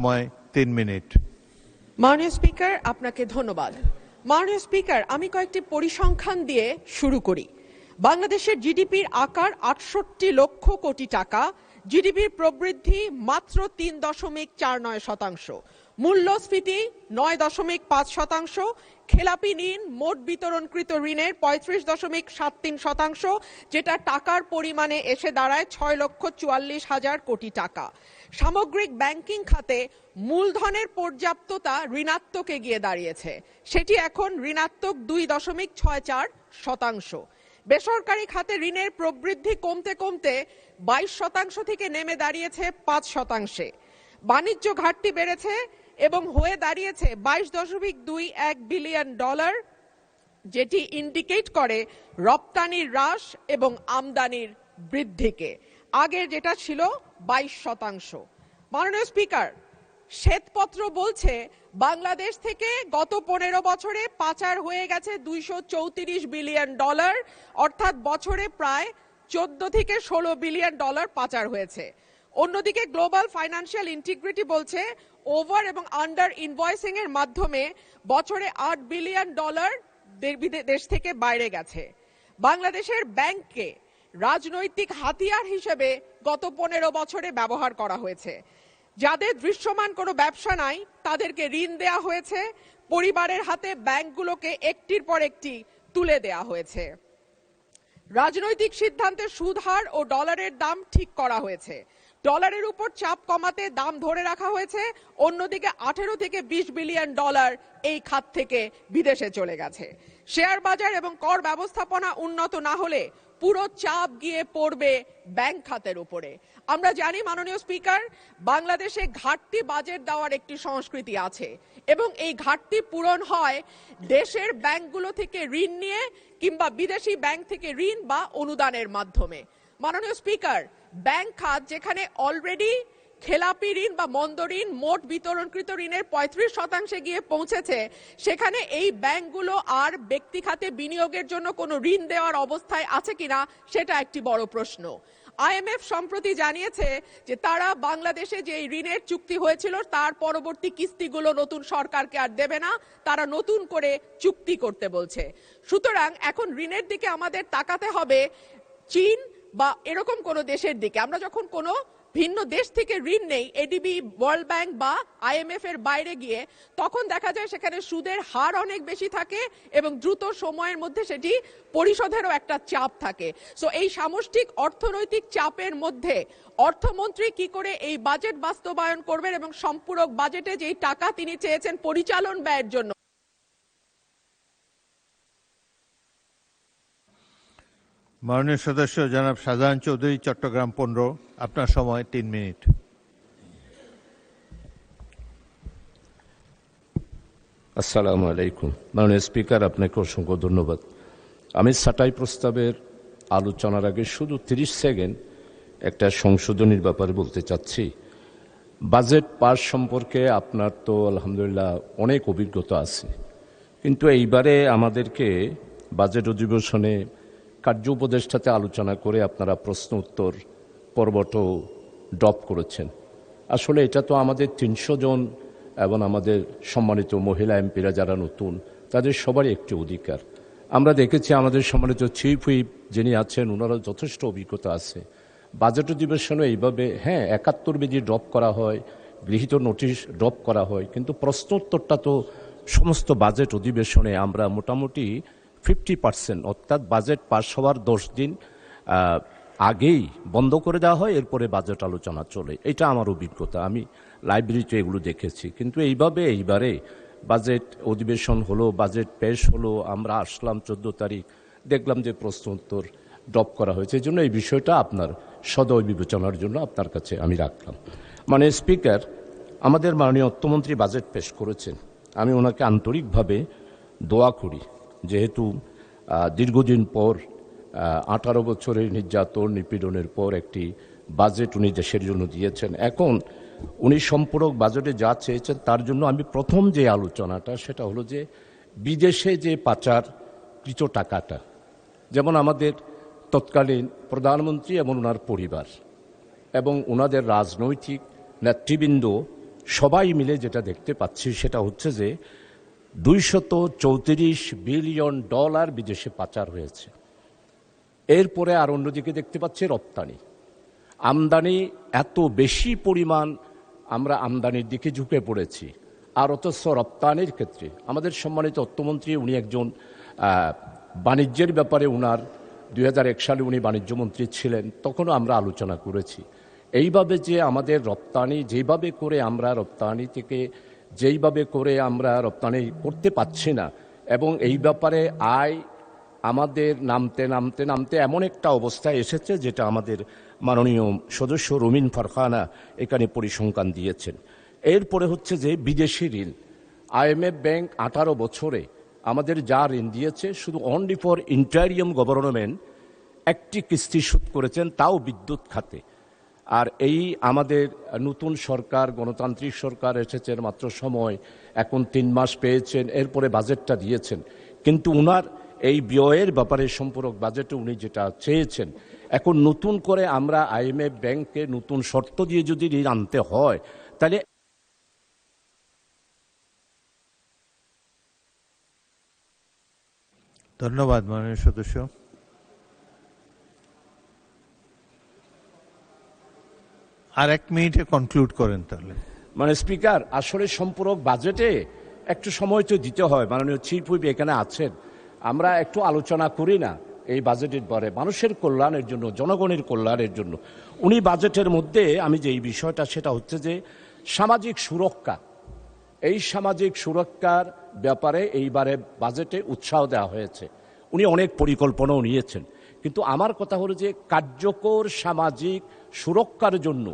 সময় 3 মিনিট। মাননীয় স্পিকার, আপনাকে ধন্যবাদ। মাননীয় স্পিকার, আমি কয়েকটি পরিসংখ্যান দিয়ে শুরু করি। বাংলাদেশের জিডিপির আকার ৬৮ লক্ষ কোটি টাকা, জিডিপির প্রবৃদ্ধি মাত্র ৩.৪৯%, মূল্যস্ফীতি ৯.৫%, খেলাপি ঋণ মোট বিতরণকৃত ঋণের ৩৫.৭৩%, যেটা টাকার পরিমাণে এসে দাঁড়ায় ৬,৪৪,০০০ কোটি টাকা। সামগ্রিক ব্যাংকিং খাতে মূলধনের পর্যাপ্ততা ঋণাত্মকে গিয়ে দাঁড়িয়েছে, সেটি এখন ঋণাত্মক ২.৬৪%। বেসরকারি খাতে ঋণের প্রবৃদ্ধি কমতে কমতে ২২% থেকে নেমে দাঁড়িয়েছে ৫%। বাণিজ্য ঘাটতি বেড়েছে এবং হয়ে দাঁড়িয়েছে $২২.২১ বিলিয়ন, যেটি ইন্ডিকেট করে রপ্তানির হ্রাস এবং আমদানির বৃদ্ধিকে। আগে যেটা ছিল ২২%। মাননীয় স্পিকার, শ্বেতপত্র বলছে বাংলাদেশ থেকে গত ১৫ বছরে পাচার হয়ে গেছে $২৩৪ বিলিয়ন, অর্থাৎ বছরে প্রায় ১৪ থেকে ১৬ বিলিয়ন ডলার পাচার হয়েছে। অন্যদিকে গ্লোবাল ফাইন্যান্সিয়াল ইন্টিগ্রিটি বলছে ওভার এবং আন্ডার ইনভয়েসিং এর মাধ্যমে বছরে $৮ বিলিয়ন দেশ থেকে বাইরে গেছে। বাংলাদেশের ব্যাংককে রাজনৈতিক হাতিয়ার হিসেবে গত ১৫ বছরে ব্যবহার করা হয়েছে। যাদের দৃশ্যমান কোনো ব্যবসা নাই তাদেরকে ঋণ দেয়া হয়েছে, পরিবারের হাতে ব্যাংকগুলোকে একটির পর একটি তুলে দেয়া হয়েছে। রাজনৈতিক সিদ্ধান্তে সুদ হার ও ডলারের দাম ঠিক করা হয়েছে। ডলারের উপর চাপ কমাতে দাম ধরে রাখা হয়েছে, অন্যদিকে ১৮ থেকে ২০ বিলিয়ন ডলার এই খাত থেকে বিদেশে চলে গেছে। শেয়ার বাজার এবং কর ব্যবস্থাপনা উন্নত না হলে পুরো চাপ গিয়ে পড়বে ব্যাংক খাতের উপরে। আমরা জানি মাননীয় স্পিকার, বাংলাদেশে ঘাটতি বাজেট দেওয়ার একটি সংস্কৃতি আছে এবং এই ঘাটতি পূরণ হয় দেশের ব্যাংকগুলো থেকে ঋণ নিয়ে কিংবা বিদেশি ব্যাংক থেকে ঋণ বা অনুদানের মাধ্যমে। মাননীয় স্পিকার, ব্যাংক খাত যেখানে অলরেডি খেলাপি ঋণ বা মন্দ ঋণ মোট বিতরণকৃত ঋণের ৩৫% গিয়ে পৌঁছেছে, সেখানে এই ব্যাংকগুলো আর ব্যক্তি খাতে বিনিয়োগের জন্য কোনো ঋণ দেওয়ার অবস্থায় আছে কিনা সেটা একটি বড় প্রশ্ন। আইএমএফ সম্প্রতি জানিয়েছে যে তারা বাংলাদেশে যে ঋণের চুক্তি হয়েছিল তার পরবর্তী কিস্তিগুলো নতুন সরকারকে আর দেবে না, তারা নতুন করে চুক্তি করতে বলছে। সুতরাং এখন ঋণের দিকে আমাদের তাকাতে হবে চীন বা এরকম কোন দেশের দিকে। আমরা যখন কোনো ভিন্ন দেশ থেকে ঋণ নেই এডিবি, ওয়ার্ল্ড ব্যাংক বা আইএমএফ এর বাইরে গিয়ে, তখন দেখা যায় সেখানে সুদের হার অনেক বেশি থাকে এবং দ্রুত সময়ের মধ্যে সেটি পরিশোধেরও একটা চাপ থাকে। সো এই সামষ্টিক অর্থনৈতিক চাপের মধ্যে অর্থমন্ত্রী কি করে এই বাজেট বাস্তবায়ন করবেন এবং সম্পূরক বাজেটে যেই টাকা তিনি চেয়েছেন পরিচালন ব্যয়ের জন্য। মাননীয় সদস্য জনাব শাহজাহান চৌধুরী, চট্টগ্রাম ১৫, আপনার সময় ৩ মিনিট। আসসালামু আলাইকুম। মাননীয় স্পিকার, আপনাকে অসংখ্য ধন্যবাদ। আমি ছাঁটাই প্রস্তাবের আলোচনার আগে শুধু ৩০ সেকেন্ড একটা সংশোধনীর ব্যাপারে বলতে চাচ্ছি। বাজেট পাস সম্পর্কে আপনার তো আলহামদুলিল্লাহ অনেক অভিজ্ঞতা আছে, কিন্তু এইবারে আমাদেরকে বাজেট অধিবেশনে কার্য উপদেষ্টাতে আলোচনা করে আপনারা প্রশ্ন উত্তর পর্বটা ড্রপ করেছেন। আসলে এটা তো আমাদের ৩০০ জন এবং আমাদের সম্মানিত মহিলা এমপিরা যারা নতুন, তাদের সবারই একটি অধিকার। আমরা দেখেছি আমাদের সম্মানিত চিফ হুইপ যিনি আছেন, ওনারা যথেষ্ট অভিজ্ঞতা আছে। বাজেট অধিবেশনে এইভাবে ৭১ পেজি ড্রপ করা হয়, গৃহীত নোটিশ ড্রপ করা হয়, কিন্তু প্রশ্ন উত্তরটা তো সমস্ত বাজেট অধিবেশনে আমরা মোটামুটি 50%, অর্থাৎ বাজেট পাস হওয়ার 10 দিন আগেই বন্ধ করে দেওয়া হয়, এরপরে বাজেট আলোচনা চলে। এটা আমার অভিজ্ঞতা, আমি লাইব্রেরিতে এগুলো দেখেছি। কিন্তু এইবারে বাজেট অধিবেশন হলো, বাজেট পেশ হলো, আমরা আসলাম 14 তারিখ, দেখলাম যে প্রশ্ন উত্তর ড্রপ করা হয়েছে। এই জন্য এই বিষয়টা আপনার সদয় বিবেচনার জন্য আপনার কাছে আমি রাখলাম। মানে স্পিকার, আমাদের মাননীয় অর্থমন্ত্রী বাজেট পেশ করেছেন, আমি ওনাকে আন্তরিকভাবে দোয়া করি, যেহেতু দীর্ঘদিন পর 18 বছরের নির্যাতন নিপীড়নের পর একটি বাজেট উনি দেশের জন্য দিয়েছেন। এখন উনি সম্পূরক বাজেটে যা চেয়েছেন তার জন্য আমি প্রথম যে আলোচনাটা সেটা হলো যে বিদেশে যে পাচারকৃত টাকাটা, যেমন আমাদের তৎকালীন প্রধানমন্ত্রী এবং ওনার পরিবার এবং ওনাদের রাজনৈতিক নেতৃবৃন্দ সবাই মিলে যেটা দেখতে পাচ্ছি সেটা হচ্ছে যে $234 বিলিয়ন বিদেশে পাচার হয়েছে। এরপরে আর অন্যদিকে দেখতে পাচ্ছি রপ্তানি, আমদানি এত বেশি পরিমাণ আমরা আমদানির দিকে ঝুঁকে পড়েছি। আর অথচ রপ্তানির ক্ষেত্রে আমাদের সম্মানিত অর্থমন্ত্রী, উনি একজন বাণিজ্যের ব্যাপারে উনার 2001 সালে উনি বাণিজ্য মন্ত্রী ছিলেন, তখনও আমরা আলোচনা করেছি এইভাবে যে আমাদের রপ্তানি যেভাবে করে আমরা রপ্তানি থেকে যেইভাবে করে আমরা রপ্তানি করতে পারছি না, এবং এই ব্যাপারে আয় আমাদের নামতে নামতে নামতে এমন একটা অবস্থায় এসেছে যেটা আমাদের মাননীয় সদস্য রুমিন ফারখানা এখানে পরিসংখ্যান দিয়েছেন। এরপরে হচ্ছে যে বিদেশি ঋণ, IMF ব্যাংক 18 বছরে আমাদের যা ঋণ দিয়েছে শুধু অনলি ফর ইন্টারিয়াম গভর্নমেন্ট একটি কিস্তি শোধ করেছেন, তাও বিদ্যুৎ খাতে। আর এই আমাদের নতুন সরকার, গণতান্ত্রিক সরকার এসেছে মাত্র সময়, এখন 3 মাস পেয়েছেন, এরপরে বাজেটটা দিয়েছেন, কিন্তু উনার এই ব্যয়ের ব্যাপারে সম্পূরক বাজেটে উনি যেটা চেয়েছেন, এখন নতুন করে আমরা IMF ব্যাংককে নতুন শর্ত দিয়ে যদি ঋণ আনতে হয় তাহলে ধন্যবাদ মাননীয় সদস্য। আর 1 মিনিটে কনক্লুড করেন তাহলে। মানে স্পিকার, আসলে সম্পূরক বাজেটে একটু সময় তো দিতে হয়। মাননীয় চিফ হুইপ এখানে আছেন, আমরা একটু আলোচনা করি না এই বাজেটের পরে মানুষের কল্যাণের জন্য, জনগণের কল্যাণের জন্য। উনি বাজেটের মধ্যে আমি যে এই বিষয়টা সেটা হচ্ছে যে সামাজিক সুরক্ষা, এই সামাজিক সুরক্ষার ব্যাপারে এইবারে বাজেটে উৎসাহ দেওয়া হয়েছে। উনি অনেক পরিকল্পনাও নিয়েছেন, কিন্তু আমার কথা হলো যে কার্যকর সামাজিক সুরক্ষার জন্য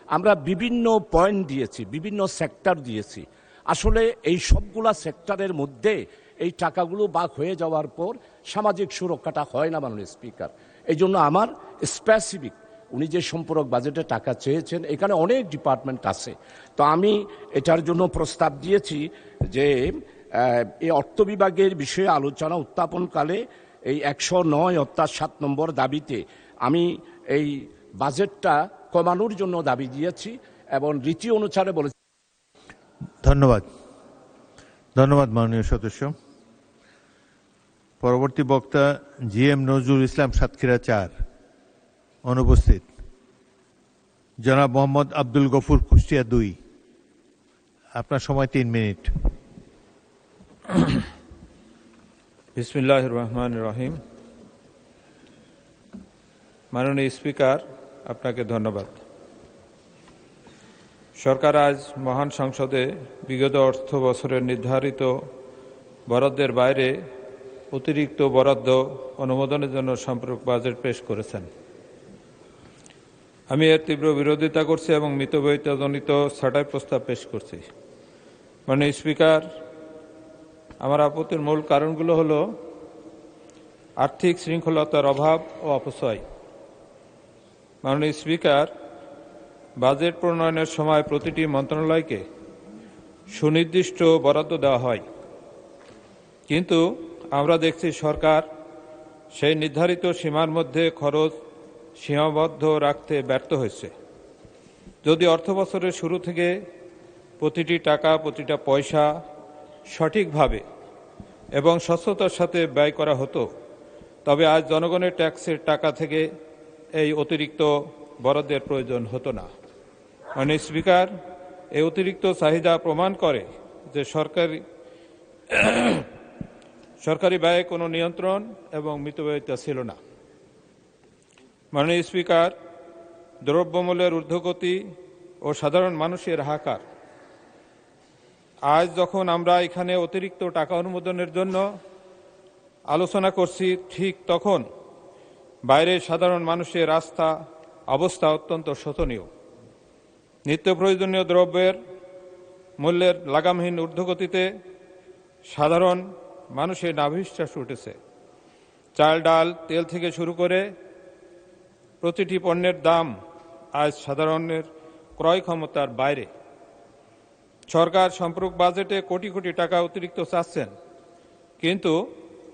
আমরা বিভিন্ন পয়েন্ট দিয়েছি, বিভিন্ন সেক্টর দিয়েছি। আসলে এই সবগুলা সেক্টরের মধ্যে এই টাকাগুলো বাক হয়ে যাওয়ার পর সামাজিক সুরক্ষাটা হয় না মাননীয় স্পিকার। এই জন্য আমার স্পেসিফিক উনি যে সম্পূরক বাজেটে টাকা চেয়েছেন, এখানে অনেক ডিপার্টমেন্ট আছে, তো আমি এটার জন্য প্রস্তাব দিয়েছি যে এই অর্থ বিভাগের বিষয়ে আলোচনা উত্থাপনকালে এই 109 অর্থাৎ 7 নম্বর দাবিতে আমি এই বাজেটটা কমানোর জন্য দাবি দিয়েছি এবং রীতি অনুসারে বলেছি। ধন্যবাদ, ধন্যবাদ মাননীয় সদস্য। পরবর্তী বক্তা GM নজরুল ইসলাম, সাতক্ষীরা 4, অনুপস্থিত। জনাব মোহাম্মদ আব্দুল গফুর, কুষ্টিয়া 2, আপনার সময় 3 মিনিট। বিসমিল্লাহির রহমানির রহিম। মাননীয় স্পিকার, আপনাকে ধন্যবাদ। সরকার আজ মহান সংসদে বিগত অর্থ বছরের নির্ধারিত বরাদ্দের বাইরে অতিরিক্ত বরাদ্দ অনুমোদনের জন্য সম্পূরক বাজেট পেশ করেছেন। আমি এর তীব্র বিরোধিতা করছি এবং মিতব্যয়িতাজনিত ছাঁটাই প্রস্তাব পেশ করছি। মাননীয় স্পিকার, আমার আপত্তির মূল কারণগুলো হলো আর্থিক শৃঙ্খলতার অভাব ও অপচয়। মাননীয় স্পিকার, বাজেট প্রণয়নের সময় প্রতিটি মন্ত্রণালয়কে সুনির্দিষ্ট বরাদ্দ দেওয়া হয়, কিন্তু আমরা দেখছি সরকার সেই নির্ধারিত সীমার মধ্যে খরচ সীমাবদ্ধ রাখতে ব্যর্থ হয়েছে। যদি অর্থবছরের শুরু থেকে প্রতিটি টাকা, প্রতিটা পয়সা সঠিকভাবে এবং স্বচ্ছতার সাথে ব্যয় করা হতো, তবে আজ জনগণের ট্যাক্সের টাকা থেকে এই অতিরিক্ত বরাদ্দের প্রয়োজন হতো না। মাননীয় স্পিকার, এই অতিরিক্ত চাহিদা প্রমাণ করে যে সরকারি ব্যয়ে কোনো নিয়ন্ত্রণ এবং মিতব্যয়িতা ছিল না। মাননীয় স্পিকার, দ্রব্যমূল্যের ঊর্ধ্বগতি ও সাধারণ মানুষের হাহাকার। আজ যখন আমরা এখানে অতিরিক্ত টাকা অনুমোদনের জন্য আলোচনা করছি, ঠিক তখন বাইরে সাধারণ মানুষের অবস্থা অত্যন্ত শোচনীয়। নিত্য প্রয়োজনীয় দ্রব্যের মূল্যের লাগামহীন ঊর্ধ্বগতিতে সাধারণ মানুষের নাভিশ্বাস উঠেছে। চাল, ডাল, তেল থেকে শুরু করে প্রতিটি পণ্যের দাম আজ সাধারণের ক্রয় ক্ষমতার বাইরে। সরকার সম্পূরক বাজেটে কোটি কোটি টাকা অতিরিক্ত চাচ্ছেন, কিন্তু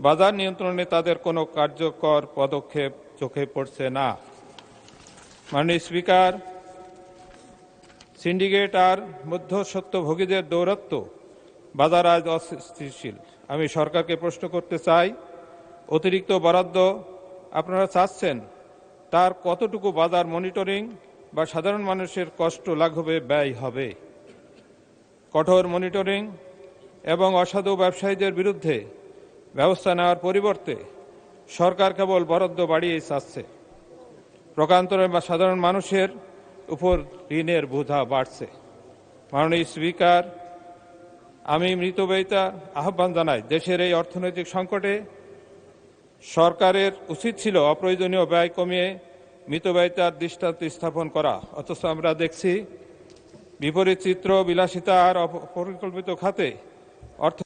বাজার নিয়ন্ত্রণে তাদের কোনো কার্যকর পদক্ষেপ চোখে পড়ছে না। মাননীয় স্পিকার, সিন্ডিকেট আর মধ্যস্বত্বভোগীদের দৌরাত্ম্য বাজার আজ অস্থিতিশীল। আমি সরকারকে প্রশ্ন করতে চাই, অতিরিক্ত বরাদ্দ আপনারা চাচ্ছেন তার কতটুকু বাজার মনিটরিং বা সাধারণ মানুষের কষ্ট লাঘবে ব্যয় হবে? কঠোর মনিটরিং এবং অসাধু ব্যবসায়ীদের বিরুদ্ধে ব্যবস্থা নেওয়ার পরিবর্তে সরকার কেবল বরাদ্দ বাড়িয়েই চাচ্ছে। প্রকান্তরে বা সাধারণ মানুষের উপর ঋণের বোঝা বাড়ছে। মাননীয় স্পিকার, আমি মিতব্যয়িতার আহ্বান জানাই। দেশের এই অর্থনৈতিক সংকটে সরকারের উচিত ছিল অপ্রয়োজনীয় ব্যয় কমিয়ে মিতব্যয়িতার দৃষ্টান্ত স্থাপন করা, অথচ আমরা দেখছি বিপরীত চিত্র। বিলাসিতা আর অপরিকল্পিত খাতে অর্থ।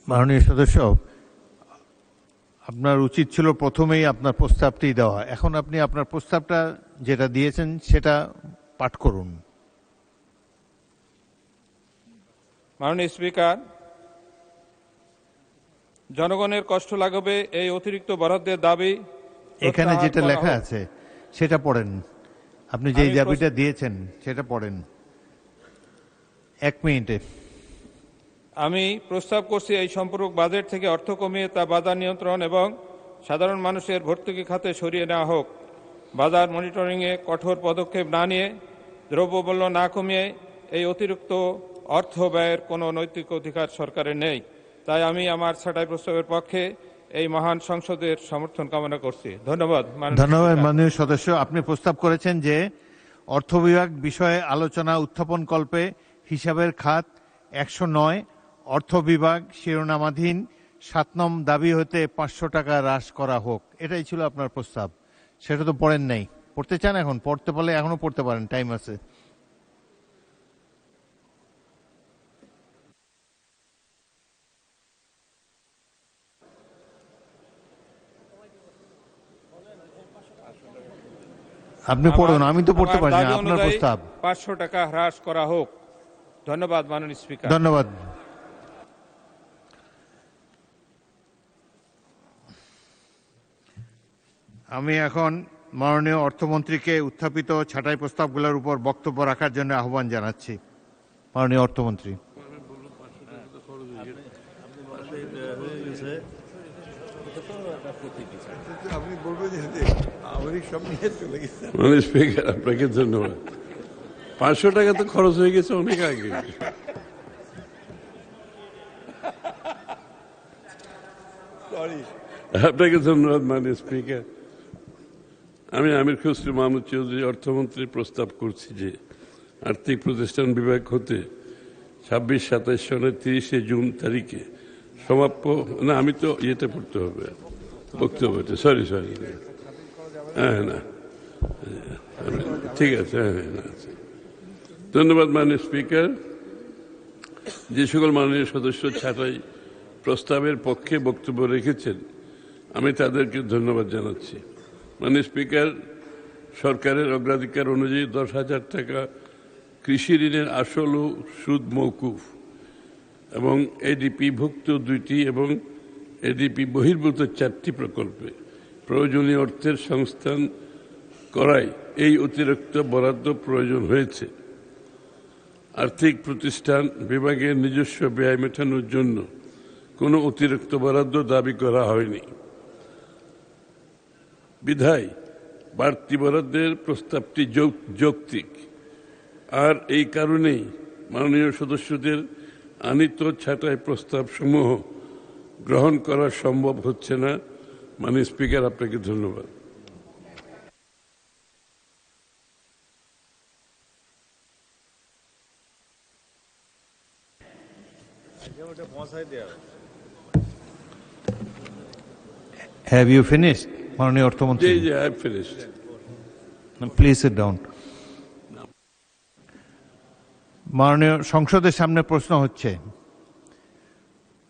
মাননীয় সদস্য, আপনার উচিত ছিল প্রথমেই আপনার প্রস্তাবটি দেওয়া। এখন আপনি আপনার প্রস্তাবটা যেটা দিয়েছেন সেটা পাঠ করুন। মাননীয় স্পিকার, জনগণের কষ্ট লাঘবে এই অতিরিক্ত বরাদ্দের দাবি এখানে প্রত্যাহার যেটা করা লেখা হোক। আছে সেটা পড়েন। আপনি যে আমি দাবিটা দিয়েছেন সেটা পড়েন 1 মিনিটে। আমি প্রস্তাব করছি এই সম্পূরক বাজেট থেকে অর্থ কমিয়ে তা বাজার নিয়ন্ত্রণ এবং সাধারণ মানুষের ভর্তুকি খাতে সরিয়ে নেওয়া হোক। বাজার মনিটরিংয়ে কঠোর পদক্ষেপ না নিয়ে, দ্রব্যমূল্য না কমিয়ে এই অতিরিক্ত অর্থ ব্যয়ের কোনো নৈতিক অধিকার সরকারের নেই। তাই আমি আমার ছাঁটাই প্রস্তাবের পক্ষে এই মহান সংসদের সমর্থন কামনা করছি। ধন্যবাদ। ধন্যবাদ মাননীয় সদস্য। আপনি প্রস্তাব করেছেন যে অর্থ বিভাগ বিষয়ে আলোচনা উত্থাপন কল্পে হিসাবের খাত 109 অর্থ বিভাগ শিরোনামাধীন 7 নং দাবি হতে 500 টাকা হ্রাস করা হোক। এটাই ছিল আপনার প্রস্তাব। সেটা তো পড়েন নাই। পড়তে চান? এখন পড়তে পারলে এখনো পড়তে পারেন, টাইম আছে। আপনি পড়ুন, আমি তো পড়তে পারি না আপনার প্রস্তাব। 500 টাকা হ্রাস করা হোক। ধন্যবাদ মাননীয় স্পিকার। ধন্যবাদ। আমি এখন মাননীয় অর্থমন্ত্রীকে উত্থাপিত ছাঁটাই প্রস্তাবগুলোর উপর বক্তব্য রাখার জন্য আহ্বান জানাচ্ছি। মাননীয় অর্থমন্ত্রী। মাননীয় স্পিকার, আপনাকে ধন্যবাদ। 500 টাকা তো খরচ হয়ে গেছে অনেক আগে। আপনাকে ধন্যবাদ মাননীয় স্পিকার। আমি আমির খসরু মাহমুদ চৌধুরী অর্থমন্ত্রী প্রস্তাব করছি যে আর্থিক প্রতিষ্ঠান বিভাগ হতে 26-27 সনের 30 জুন তারিখে সমাপ্য না, আমি তো ইয়েতে পড়তে হবে বক্তব্যটা, সরি হ্যাঁ না ঠিক আছে, ধন্যবাদ মাননীয় স্পিকার। যে সকল মাননীয় সদস্য ছাঁটাই প্রস্তাবের পক্ষে বক্তব্য রেখেছেন আমি তাদেরকে ধন্যবাদ জানাচ্ছি। মাননীয় স্পিকার, সরকারের অগ্রাধিকার অনুযায়ী 10,000 টাকা কৃষি ঋণের আসল ও সুদ মওকুফ এবং এডিপিভুক্ত 2টি এবং এডিপি বহির্ভূত 4টি প্রকল্পে প্রয়োজনীয় অর্থের সংস্থান করায় এই অতিরিক্ত বরাদ্দ প্রয়োজন হয়েছে। আর্থিক প্রতিষ্ঠান বিভাগের নিজস্ব ব্যয় মেটানোর জন্য কোনো অতিরিক্ত বরাদ্দ দাবি করা হয়নি বিধায় বাড়তি বরাদ্দের প্রস্তাবটি যৌক্তিক। আর এই কারণেই মাননীয় সদস্যদের আনিত ছাঁটাই প্রস্তাব সমূহ গ্রহণ করা সম্ভব হচ্ছে না। মাননীয় স্পিকার, আপনাকে ধন্যবাদ। Have you finished, মাননীয় অর্থমন্ত্রী? জি, I have finished. Please sit down. মাননীয় সংসদের সামনে প্রশ্ন হচ্ছে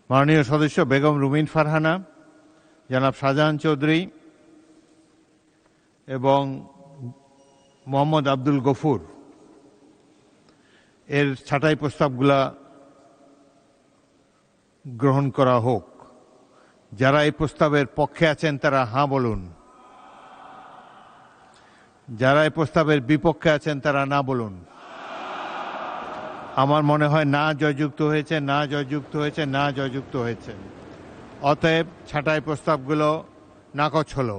মাননীয় সদস্য বেগম রুমিন ফারহানা, জনাব শাহজাহান চৌধুরী এবং মোহাম্মদ আব্দুল গফুর এর ছাঁটাই প্রস্তাবগুলা গ্রহণ করা হোক। যারা এই প্রস্তাবের পক্ষে আছেন তারা হাঁ বলুন, যারা এই প্রস্তাবের বিপক্ষে আছেন তারা না বলুন। আমার মনে হয় না জয়যুক্ত হয়েছে, না জয়যুক্ত হয়েছে, না জয়যুক্ত হয়েছে। অতএব ছাঁটাই প্রস্তাবগুলো নাকচ হলো।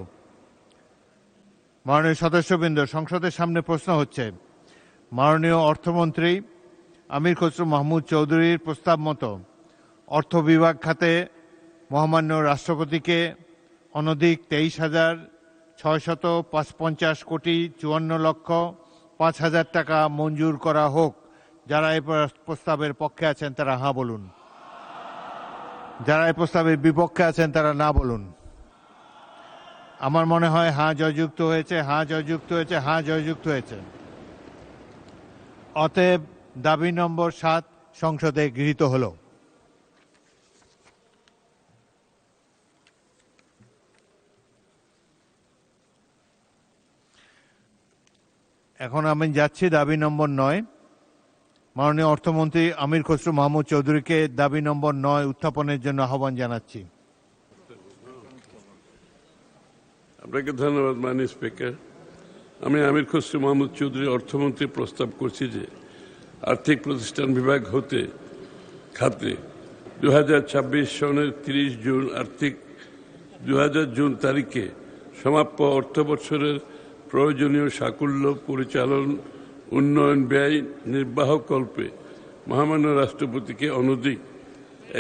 মাননীয় সদস্যবৃন্দ, সংসদের সামনে প্রশ্ন হচ্ছে মাননীয় অর্থমন্ত্রী আমির খসরু মাহমুদ চৌধুরীর প্রস্তাব মতো অর্থ বিভাগ খাতে মহামান্য রাষ্ট্রপতিকে অনধিক 23,650 কোটি 54,05,000 টাকা মঞ্জুর করা হোক। যারা এই প্রস্তাবের পক্ষে আছেন তারা হ্যাঁ বলুন। যারা এই প্রস্তাবের বিপক্ষে আছেন তারা না বলুন। আমার মনে হয় হ্যাঁ জয়যুক্ত হয়েছে, হ্যাঁ জয়যুক্ত হয়েছে, হ্যাঁ জয়যুক্ত হয়েছে। অতএব দাবি নম্বর 7 সংসদে গৃহীত হলো। এখন আমি যাচ্ছি দাবি নম্বর 9। মাননীয় অর্থমন্ত্রী আমির খসরু মাহমুদ চৌধুরীকে দাবি নম্বর 9 উত্থাপনের জন্য আহ্বান জানাচ্ছি। আপনাকে ধন্যবাদ মাননীয় স্পিকার। আমি আমির খসরু মাহমুদ চৌধুরী অর্থমন্ত্রী প্রস্তাব করছি যে আর্থিক প্রতিষ্ঠান বিভাগ হতে খাতে 2026 সনের 30 জুন 2000 জুন তারিখে সমাপ্য অর্থ বছরের প্রয়োজনীয় সাকুল্য পরিচালন উন্নয়ন ব্যয় নির্বাহকল্পে মহামান্য রাষ্ট্রপতিকে অনধিক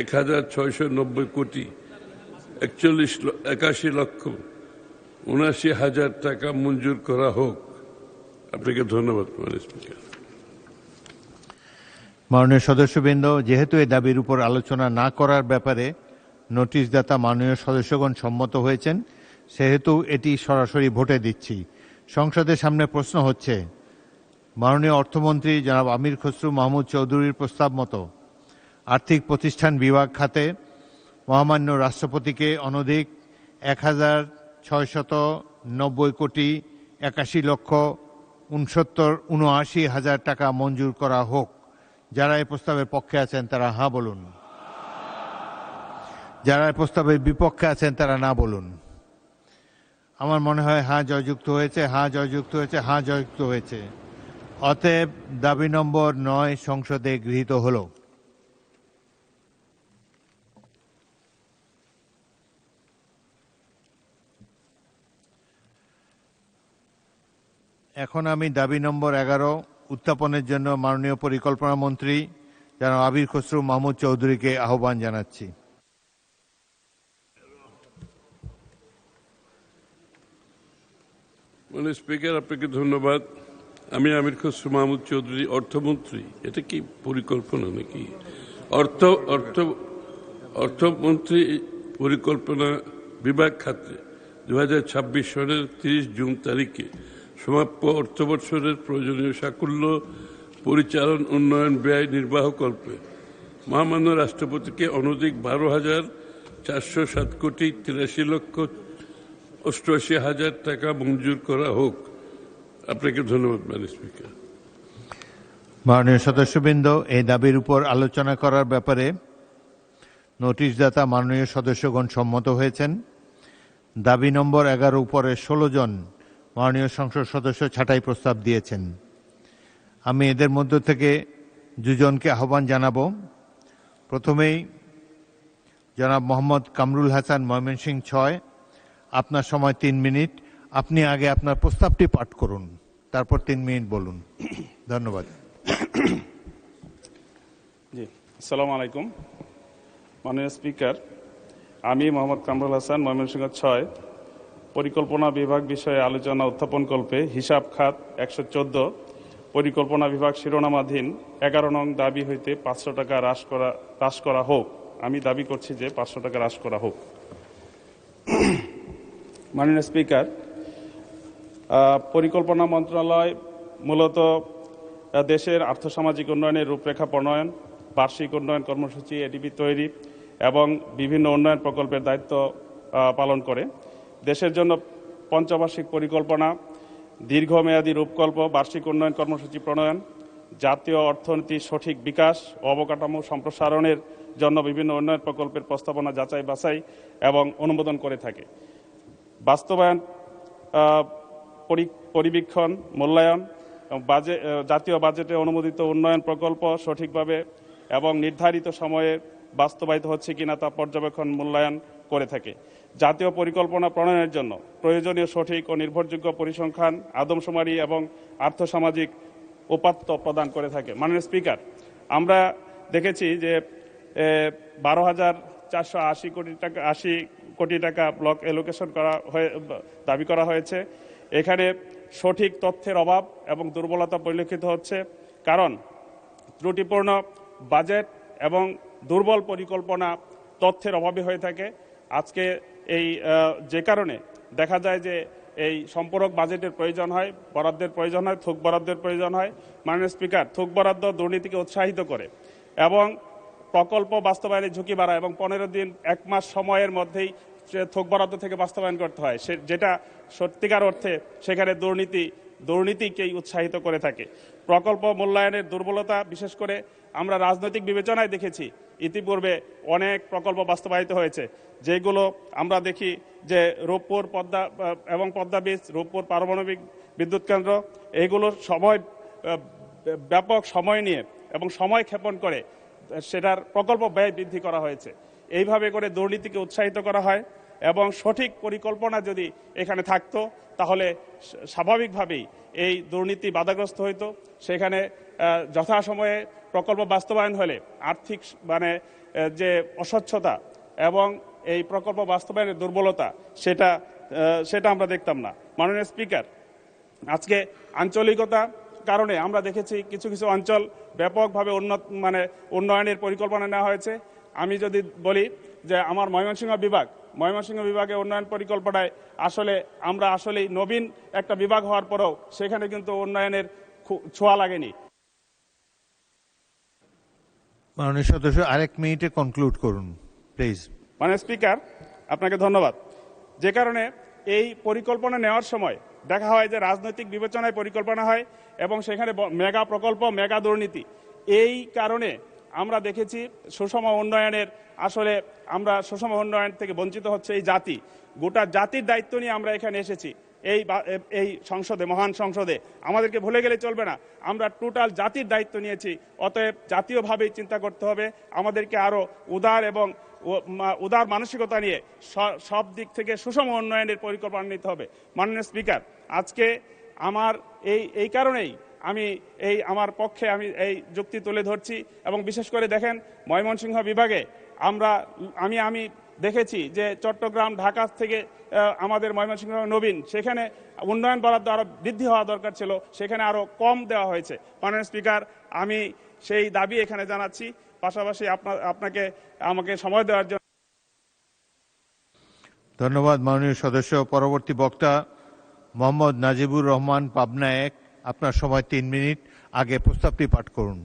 1,690 কোটি 81,79,70,000 টাকা মঞ্জুর করা হোক। আপনাকে ধন্যবাদ মাননীয় স্পিকার। মাননীয় সদস্যবৃন্দ, যেহেতু এই দাবির উপর আলোচনা না করার ব্যাপারে নোটিশদাতা মাননীয় সদস্যগণ সম্মত হয়েছেন, সেহেতু এটি সরাসরি ভোটে দিচ্ছি। সংসদের সামনে প্রশ্ন হচ্ছে মাননীয় অর্থমন্ত্রী জনাব আমির খসরু মাহমুদ চৌধুরীর প্রস্তাব মতো আর্থিক প্রতিষ্ঠান বিভাগ খাতে মহামান্য রাষ্ট্রপতিকে অনধিক 1,690 কোটি 81,79,000 টাকা মঞ্জুর করা হোক। যারা এই প্রস্তাবের পক্ষে আছেন তারা হ্যাঁ বলুন। যারা এই প্রস্তাবের বিপক্ষে আছেন তারা না বলুন। আমার মনে হয় হ্যাঁ জয়যুক্ত হয়েছে, হ্যাঁ জয়যুক্ত হয়েছে, হ্যাঁ জয়যুক্ত হয়েছে। অতএব দাবি নম্বর 9 সংসদে গৃহীত হলো। এখন আমি দাবি নম্বর 11 উত্থাপনের জন্য মাননীয় পরিকল্পনা মন্ত্রী জনাব আমির খসরু মাহমুদ চৌধুরীকে আহ্বান জানাচ্ছি। মাননীয় স্পিকার, আপনাকে ধন্যবাদ। আমি আমির খসরু মাহমুদ চৌধুরী অর্থমন্ত্রী, এটা কি পরিকল্পনা নাকি অর্থমন্ত্রী পরিকল্পনা বিভাগ খাতে 2026 সনের 30 জুন তারিখে সমাপ্য অর্থবৎসরের প্রয়োজনীয় সাকুল্য পরিচালন উন্নয়ন ব্যয় নির্বাহকল্পে মহামান্য রাষ্ট্রপতিকে অনধিক 12,407 কোটি 83,88,000 টাকা মঞ্জুর করা হোক। আপনাকে ধন্যবাদ মাননীয় স্পিকার। মাননীয় সদস্যবৃন্দ, এই দাবির উপর আলোচনা করার ব্যাপারে নোটিশদাতা মাননীয় সদস্যগণ সম্মত হয়েছেন। দাবি নম্বর 11 উপরে 16 জন মাননীয় সংসদ সদস্য ছাঁটাই প্রস্তাব দিয়েছেন। আমি এদের মধ্য থেকে দুজনকে আহ্বান জানাবো। প্রথমেই জনাব মোহাম্মদ কামরুল হাসান, ময়মনসিংহ 6। আপনার সময় 3 মিনিট। আপনি আগে আপনার প্রস্তাবটি পাঠ করুন, তারপর 3 মিনিট বলুন। ধন্যবাদ। জি, আসসালামু আলাইকুম। মাননীয় স্পিকার, আমি মোহাম্মদ কামরুল হাসান, ময়মনসিংহ 6 পরিকল্পনা বিভাগ বিষয়ে আলোচনা উত্থাপন কল্পে হিসাব খাত 114 পরিকল্পনা বিভাগ শিরোনামাধীন 11 নং দাবি হইতে 500 টাকা হ্রাস করা হোক। আমি দাবি করছি যে 500 টাকা হ্রাস করা হোক। মাননীয় স্পিকার, পরিকল্পনা মন্ত্রণালয় মূলত দেশের আর্থসামাজিক উন্নয়নের রূপরেখা প্রণয়ন, বার্ষিক উন্নয়ন কর্মসূচি এডিপি তৈরি এবং বিভিন্ন উন্নয়ন প্রকল্পের দায়িত্ব পালন করে। দেশের জন্য পঞ্চবার্ষিক পরিকল্পনা, দীর্ঘমেয়াদী রূপকল্প, বার্ষিক উন্নয়ন কর্মসূচি প্রণয়ন, জাতীয় অর্থনীতির সঠিক বিকাশ ও অবকাঠামো সম্প্রসারণের জন্য বিভিন্ন উন্নয়ন প্রকল্পের প্রস্তাবনা যাচাই বাছাই এবং অনুমোদন করে থাকে। বাস্তবায়ন পরিবীক্ষণ, মূল্যায়ন, জাতীয় বাজেটে অনুমোদিত উন্নয়ন প্রকল্প সঠিকভাবে এবং নির্ধারিত সময়ে বাস্তবায়িত হচ্ছে কিনা তা পর্যবেক্ষণ মূল্যায়ন করে থাকে। জাতীয় পরিকল্পনা প্রণয়নের জন্য প্রয়োজনীয় সঠিক ও নির্ভরযোগ্য পরিসংখ্যান, আদমশুমারি এবং আর্থসামাজিক উপাত্ত প্রদান করে থাকে। মাননীয় স্পিকার, আমরা দেখেছি যে 12,480 কোটি টাকা ব্লক এলোকেশন দাবি করা হয়েছে। এখানে সঠিক তথ্যের অভাব এবং দুর্বলতা পরিলক্ষিত হচ্ছে, কারণ ত্রুটিপূর্ণ বাজেট এবং দুর্বল পরিকল্পনা তথ্যের অভাবে হয়ে থাকে। আজকে যে কারণে দেখা যায় যে এই সম্পূরক বাজেটের প্রয়োজন হয়, বরাদ্দের প্রয়োজন হয়, থোক বরাদ্দের প্রয়োজন হয়। মাননীয় স্পিকার, থোক বরাদ্দ দুর্নীতিকে উৎসাহিত করে এবং প্রকল্প বাস্তবায়নের ঝুঁকি বাড়ায় এবং 15 দিন 1 মাস সময়ের মধ্যেই থোক বরাদ্দ থেকে বাস্তবায়ন করতে হয়, যেটা সত্যিকার অর্থে সেখানে দুর্নীতিকেই উৎসাহিত করে থাকে। প্রকল্প মূল্যায়নের দুর্বলতা, বিশেষ করে আমরা রাজনৈতিক বিবেচনায় দেখেছি ইতিপূর্বে অনেক প্রকল্প বাস্তবায়িত হয়েছে, যেগুলো আমরা দেখি যে রূপপুর পদ্মা বীচ, রূপপুর পারমাণবিক বিদ্যুৎ কেন্দ্র, এইগুলো ব্যাপক সময় নিয়ে এবং সময় ক্ষেপণ করে সেটার প্রকল্প ব্যয় বৃদ্ধি করা হয়েছে। এইভাবে করে দুর্নীতিকে উৎসাহিত করা হয় এবং সঠিক পরিকল্পনা যদি এখানে থাকতো তাহলে স্বাভাবিকভাবেই এই দুর্নীতি বাধাগ্রস্ত হইতো। সেখানে যথাসময়ে প্রকল্প বাস্তবায়ন হলে আর্থিক যে অস্বচ্ছতা এবং এই প্রকল্প বাস্তবায়নের দুর্বলতা সেটা আমরা দেখতাম না। মাননীয় স্পিকার, আজকে আঞ্চলিকতা কারণে আমরা দেখেছি কিছু কিছু অঞ্চল ব্যাপকভাবে উন্নয়নের পরিকল্পনা নেওয়া হয়েছে। আমি যদি বলি যে আমার ময়মনসিংহ বিভাগে উন্নয়ন পরিকল্পনায় আমরা আসলেই নবীন একটা বিভাগ হওয়ার পরেও সেখানে কিন্তু উন্নয়নের ছোঁয়া লাগেনি। মাননীয় সদস্য, আরেক মিনিটে কনক্লুড করুন প্লিজ। মাননীয় স্পিকার, আপনাকে ধন্যবাদ। যে কারণে এই পরিকল্পনা নেওয়ার সময় দেখা হয় যে রাজনৈতিক বিবেচনায় পরিকল্পনা হয় এবং সেখানে মেগা প্রকল্প, মেগা দুর্নীতি। এই কারণে আমরা দেখেছি সুষম উন্নয়ন থেকে বঞ্চিত হচ্ছে এই জাতি। গোটা জাতির দায়িত্ব নিয়ে আমরা এখানে এসেছি এই সংসদে, মহান সংসদে। আমাদেরকে ভুলে গেলে চলবে না, আমরা টোটাল জাতির দায়িত্ব নিয়েছি। অতএব জাতীয়ভাবেই চিন্তা করতে হবে, আমাদেরকে আরো উদার মানসিকতা নিয়ে সব দিক থেকে সুষম উন্নয়নের পরিকল্পনা নিতে হবে। মাননীয় স্পিকার, আজকে আমার এই কারণেই আমার পক্ষে আমি এই যুক্তি তুলে ধরছি এবং বিশেষ করে দেখেন ময়মনসিংহ বিভাগে আমি দেখেছি যে চট্টগ্রাম, ঢাকা থেকে আমাদের ময়মনসিংহ নবীন, সেখানে উন্নয়ন বরাদ্দ আরো বৃদ্ধি হওয়া দরকার ছিল, সেখানে আরো কম দেওয়া হয়েছে। মাননীয় স্পিকার, আমি সেই দাবি এখানে জানাচ্ছি। পাশাপাশি আমাকে সময় দেওয়ার জন্য ধন্যবাদ মাননীয় সদস্য। পরবর্তী বক্তা মোহাম্মদ নাজিবুর রহমান, পাবনা 1। আপনার সময় 3 মিনিট। আগে প্রস্তাবটি পাঠ করুন।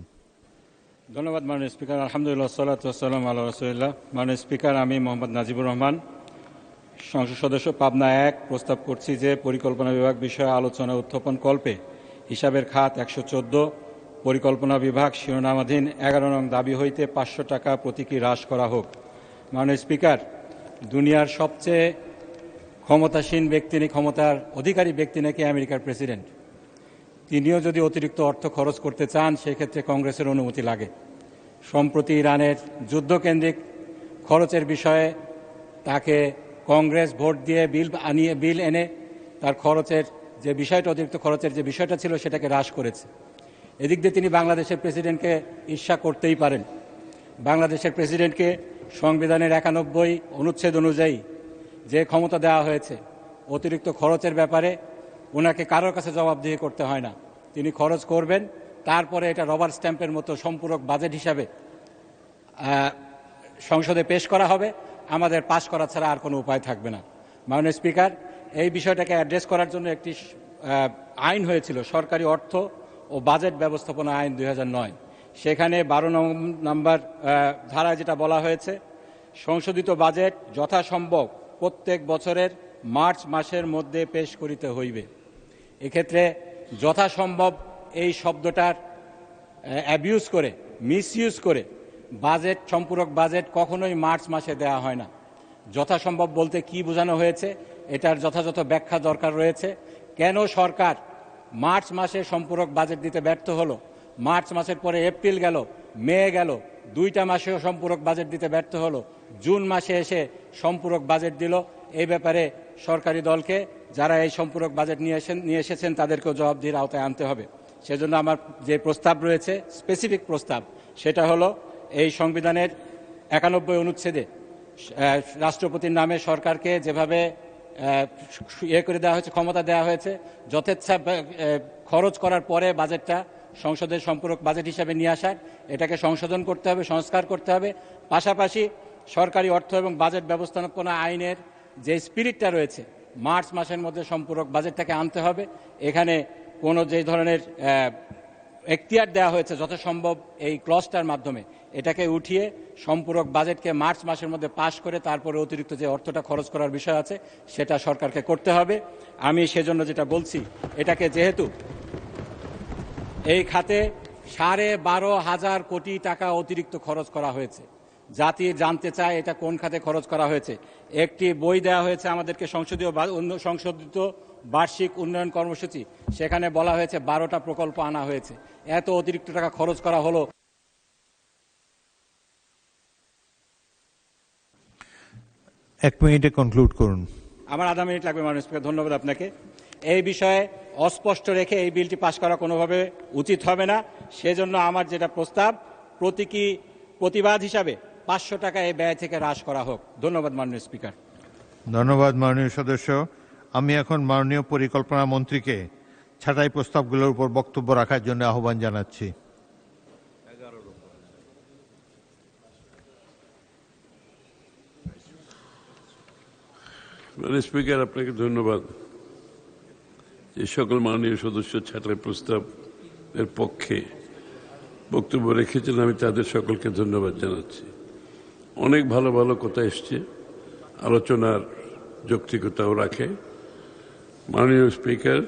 ধন্যবাদ মাননীয় স্পিকার। আলহামদুলিল্লাহ, সাল্লাতু ওয়াসসালামু আলা রাসূলিল্লাহ। মাননীয় স্পিকার, আমি মোহাম্মদ নাজিবুর রহমান, সংসদ সদস্য পাবনা 1, প্রস্তাব করছি যে পরিকল্পনা বিভাগ বিষয়ে আলোচনা উত্থাপন কল্পে হিসাবের খাত 114 পরিকল্পনা বিভাগ শিরোনামাধীন 11 নং দাবি হইতে 500 টাকা প্রতীকী হ্রাস করা হোক। মাননীয় স্পিকার, দুনিয়ার সবচেয়ে ক্ষমতাসীন ব্যক্তি, ক্ষমতার অধিকারী ব্যক্তি নাকি আমেরিকার প্রেসিডেন্ট। তিনিও যদি অতিরিক্ত অর্থ খরচ করতে চান সেক্ষেত্রে কংগ্রেসের অনুমতি লাগে। সম্প্রতি ইরানের যুদ্ধকেন্দ্রিক খরচের বিষয়ে তাকে কংগ্রেস ভোট দিয়ে বিল এনে তার খরচের যে বিষয়টা, অতিরিক্ত খরচের যে বিষয়টা ছিল সেটাকে হ্রাস করেছে। এদিক দিয়ে তিনি বাংলাদেশের প্রেসিডেন্টকে ঈর্ষা করতেই পারেন। বাংলাদেশের প্রেসিডেন্টকে সংবিধানের 91 অনুচ্ছেদ অনুযায়ী যে ক্ষমতা দেওয়া হয়েছে, অতিরিক্ত খরচের ব্যাপারে ওনাকে কারোর কাছে জবাবদিহি করতে হয় না। তিনি খরচ করবেন, তারপরে এটা রবার স্ট্যাম্পের মতো সম্পূরক বাজেট হিসাবে সংসদে পেশ করা হবে। আমাদের পাশ করা ছাড়া আর কোনো উপায় থাকবে না। মাননীয় স্পিকার, এই বিষয়টাকে অ্যাড্রেস করার জন্য একটি আইন হয়েছিল, সরকারি অর্থ ও বাজেট ব্যবস্থাপনা আইন 2009। সেখানে 12 নম্বর ধারায় যেটা বলা হয়েছে, সংশোধিত বাজেট যথাসম্ভব প্রত্যেক বছরের মার্চ মাসের মধ্যে পেশ করিতে হইবে। এক্ষেত্রে যথাসম্ভব এই শব্দটার অ্যাবিউজ করে, মিসইউজ করে বাজেট, সম্পূরক বাজেট কখনোই মার্চ মাসে দেওয়া হয় না। যথাসম্ভব বলতে কি বোঝানো হয়েছে এটার যথাযথ ব্যাখ্যা দরকার রয়েছে। কেন সরকার মার্চ মাসে সম্পূরক বাজেট দিতে ব্যর্থ হলো? মার্চ মাসের পরে এপ্রিল গেল, মে গেল, 2টা মাসেও সম্পূরক বাজেট দিতে ব্যর্থ হলো, জুন মাসে এসে সম্পূরক বাজেট দিল। এই ব্যাপারে সরকারি দলকে, যারা এই সম্পূরক বাজেট নিয়ে এসেছেন, তাদেরকেও জবাবদিহির আওতায় আনতে হবে। সেজন্য আমার যে প্রস্তাব রয়েছে, স্পেসিফিক প্রস্তাব, সেটা হলো এই সংবিধানের 91 অনুচ্ছেদে রাষ্ট্রপতির নামে সরকারকে যেভাবে করে দেওয়া হয়েছে, ক্ষমতা দেওয়া হয়েছে, যথেচ্ছা খরচ করার পরে বাজেটটা সংসদের সম্পূরক বাজেট হিসাবে নিয়ে আসার, এটাকে সংশোধন করতে হবে, সংস্কার করতে হবে। পাশাপাশি সরকারি অর্থ এবং বাজেট ব্যবস্থাপনা আইনের যে স্পিরিটটা রয়েছে, মার্চ মাসের মধ্যে সম্পূরক বাজেটটাকে আনতে হবে। এখানে কোনো যে ধরনের এখতিয়ার দেওয়া হয়েছে, যথাসম্ভব এই ক্লজটার মাধ্যমে এটাকে উঠিয়ে সম্পূরক বাজেটকে মার্চ মাসের মধ্যে পাশ করে তারপরে অতিরিক্ত যে অর্থটা খরচ করার বিষয় আছে, সেটা সরকারকে করতে হবে। আমি সেজন্য যেটা বলছি, এটাকে যেহেতু এই খাতে 12,500 কোটি টাকা অতিরিক্ত খরচ করা হয়েছে, জাতি জানতে চায় এটা কোন খাতে খরচ করা হয়েছে। একটি বই দেওয়া হয়েছে আমাদেরকে, সংশোধিত বার্ষিক উন্নয়ন কর্মসূচি, সেখানে বলা হয়েছে 12টা প্রকল্প আনা হয়েছে। এত অতিরিক্ত টাকা খরচ করা হলো। এক মিনিটে কনক্লুড করুন। আমার আধা মিনিট লাগবে মাননীয় স্পিকার, ধন্যবাদ আপনাকে। এই বিষয়ে অস্পষ্ট রেখে এই বিলটি পাশ করা কোনোভাবে উচিত হবে না। সেজন্য আমার যেটা প্রস্তাব, প্রতীকী প্রতিবাদ হিসাবে 500 টাকা এই ব্যয় থেকে হ্রাস করা হোক। ধন্যবাদ মাননীয় স্পিকার। ধন্যবাদ মাননীয় সদস্য। আমি এখন মাননীয় পরিকল্পনা মন্ত্রীকে ছাঁটাই প্রস্তাবগুলোর উপর বক্তব্য রাখার জন্য আহ্বান জানাচ্ছি। মাননীয় স্পিকার, আপনাকে ধন্যবাদ। যে সকল মাননীয় সদস্য ছাঁটাই প্রস্তাব এর পক্ষে বক্তব্য রেখেছেন, আমি তাদের সকলকে ধন্যবাদ জানাচ্ছি। অনেক ভালো ভালো কথা এসছে, আলোচনার যৌক্তিকতাও রাখে। মাননীয় স্পিকার,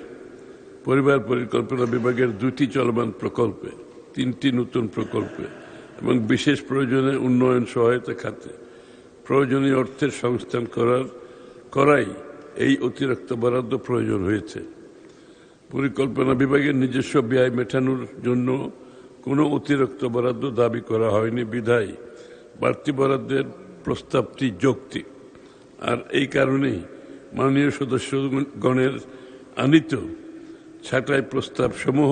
পরিবার পরিকল্পনা বিভাগের 2টি চলমান প্রকল্পে, 3টি নতুন প্রকল্পে এবং বিশেষ প্রয়োজনে উন্নয়ন সহায়তা খাতে প্রয়োজনীয় অর্থের সংস্থান করাই এই অতিরিক্ত বরাদ্দ প্রয়োজন হয়েছে। পরিকল্পনা বিভাগের নিজস্ব ব্যয় মেটানোর জন্য কোনো অতিরিক্ত বরাদ্দ দাবি করা হয়নি বিধায় বাড়তি বরাদ্দের প্রস্তাবটি যৌক্তিক। আর এই কারণেই মাননীয় সদস্যগণের আনিত ছাঁটাই প্রস্তাব সমূহ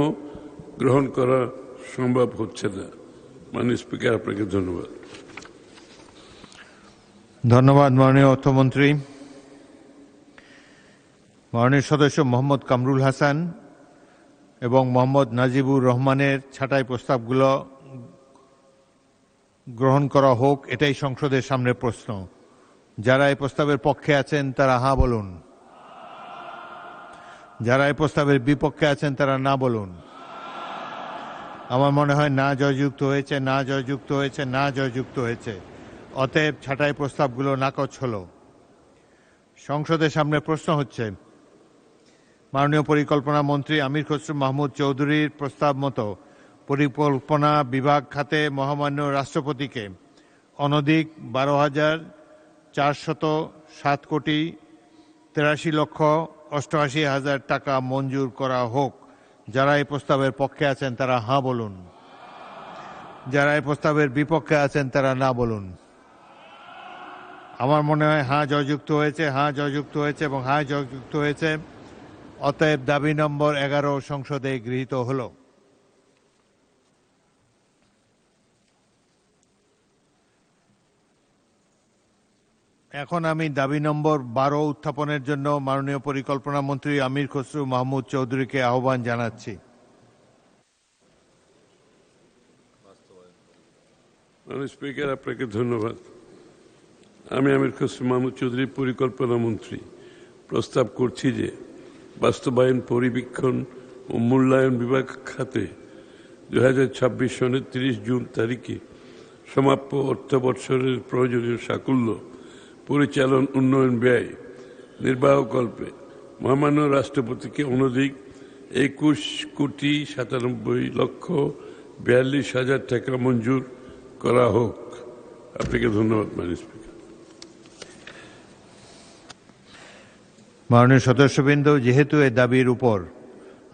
গ্রহণ করা সম্ভব হচ্ছে না। মাননীয় স্পিকার, আপনাকে ধন্যবাদ। ধন্যবাদ মাননীয় অর্থমন্ত্রী। মাননীয় সদস্য মোহাম্মদ কামরুল হাসান এবং মোহাম্মদ নাজিবুর রহমানের ছাঁটাই প্রস্তাবগুলো গ্রহণ করা হোক, এটাই সংসদের সামনে প্রশ্ন। যারা এই প্রস্তাবের পক্ষে আছেন তারা হ্যাঁ বলুন, যারা এই প্রস্তাবের বিপক্ষে আছেন তারা না বলুন। আমার মনে হয় না জয়যুক্ত হয়েছে, না জয়যুক্ত হয়েছে, না জয়যুক্ত হয়েছে। অতএব ছাঁটাই প্রস্তাবগুলো নাকচ হলো। সংসদের সামনে প্রশ্ন হচ্ছে, মাননীয় পরিকল্পনা মন্ত্রী আমির খসরু মাহমুদ চৌধুরীর প্রস্তাব মতো পরিকল্পনা বিভাগ খাতে মহামান্য রাষ্ট্রপতিকে অনধিক 12,407 কোটি 83,88,000 টাকা মঞ্জুর করা হোক। যারা এই প্রস্তাবের পক্ষে আছেন তারা হ্যাঁ বলুন, যারা এই প্রস্তাবের বিপক্ষে আছেন তারা না বলুন। আমার মনে হয় হ্যাঁ জয়যুক্ত হয়েছে, হ্যাঁ জয়যুক্ত হয়েছে এবং হ্যাঁ জয়যুক্ত হয়েছে। অতএব দাবি নম্বর 11 সংসদে গৃহীত হলো। এখন আমি দাবি নম্বর 12 উত্থাপনের জন্য মাননীয় পরিকল্পনা মন্ত্রী আমির খসরু মাহমুদ চৌধুরীকে আহ্বান জানাচ্ছি। মাননীয় স্পিকার, আপনাকে ধন্যবাদ। আমি আমির খসরু মাহমুদ চৌধুরী, পরিকল্পনা মন্ত্রী, প্রস্তাব করছি যে বাস্তবায়ন, পরিবীক্ষণ ও মূল্যায়ন বিভাগ খাতে 2026 সনের 30 জুন তারিখে সমাপ্য অর্থবৎসরের প্রয়োজনীয় সাকুল্য পরিচালন উন্নয়ন ব্যয় নির্বাহকল্পে মহামান্য রাষ্ট্রপতিকে অনধিক 21,97,42,000 টাকা মঞ্জুর করা হোক। আপনাকে ধন্যবাদ মাননীয় স্পিকার। মাননীয় সদস্যবৃন্দ, যেহেতু এই দাবির উপর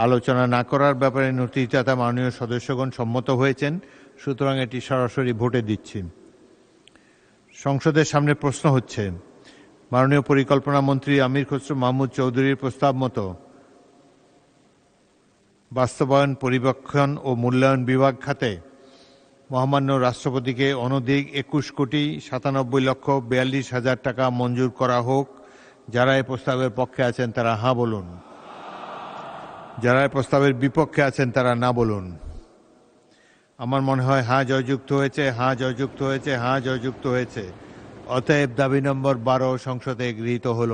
আলোচনা না করার ব্যাপারে নোটিশদাতা মাননীয় সদস্যগণ সম্মত হয়েছেন, সুতরাং এটি সরাসরি ভোটে দিচ্ছি। সংসদের সামনে প্রশ্ন হচ্ছে, মাননীয় পরিকল্পনা মন্ত্রী আমির খসরু মাহমুদ চৌধুরীর প্রস্তাব মতো বাস্তবায়ন, পরিবীক্ষণ ও মূল্যায়ন বিভাগ খাতে মহামান্য রাষ্ট্রপতিকে অনধিক 21,97,42,000 টাকা মঞ্জুর করা হোক। যারা এই প্রস্তাবের পক্ষে আছেন তারা হ্যাঁ বলুন, যারা এই প্রস্তাবের বিপক্ষে আছেন তারা না বলুন। আমার মনে হয় হ্যাঁ জয়যুক্ত হয়েছে, হ্যাঁ জয়যুক্ত হয়েছে, হ্যাঁ জয়যুক্ত হয়েছে। অতএব দাবি নম্বর 12 সংসদে গৃহীত হল।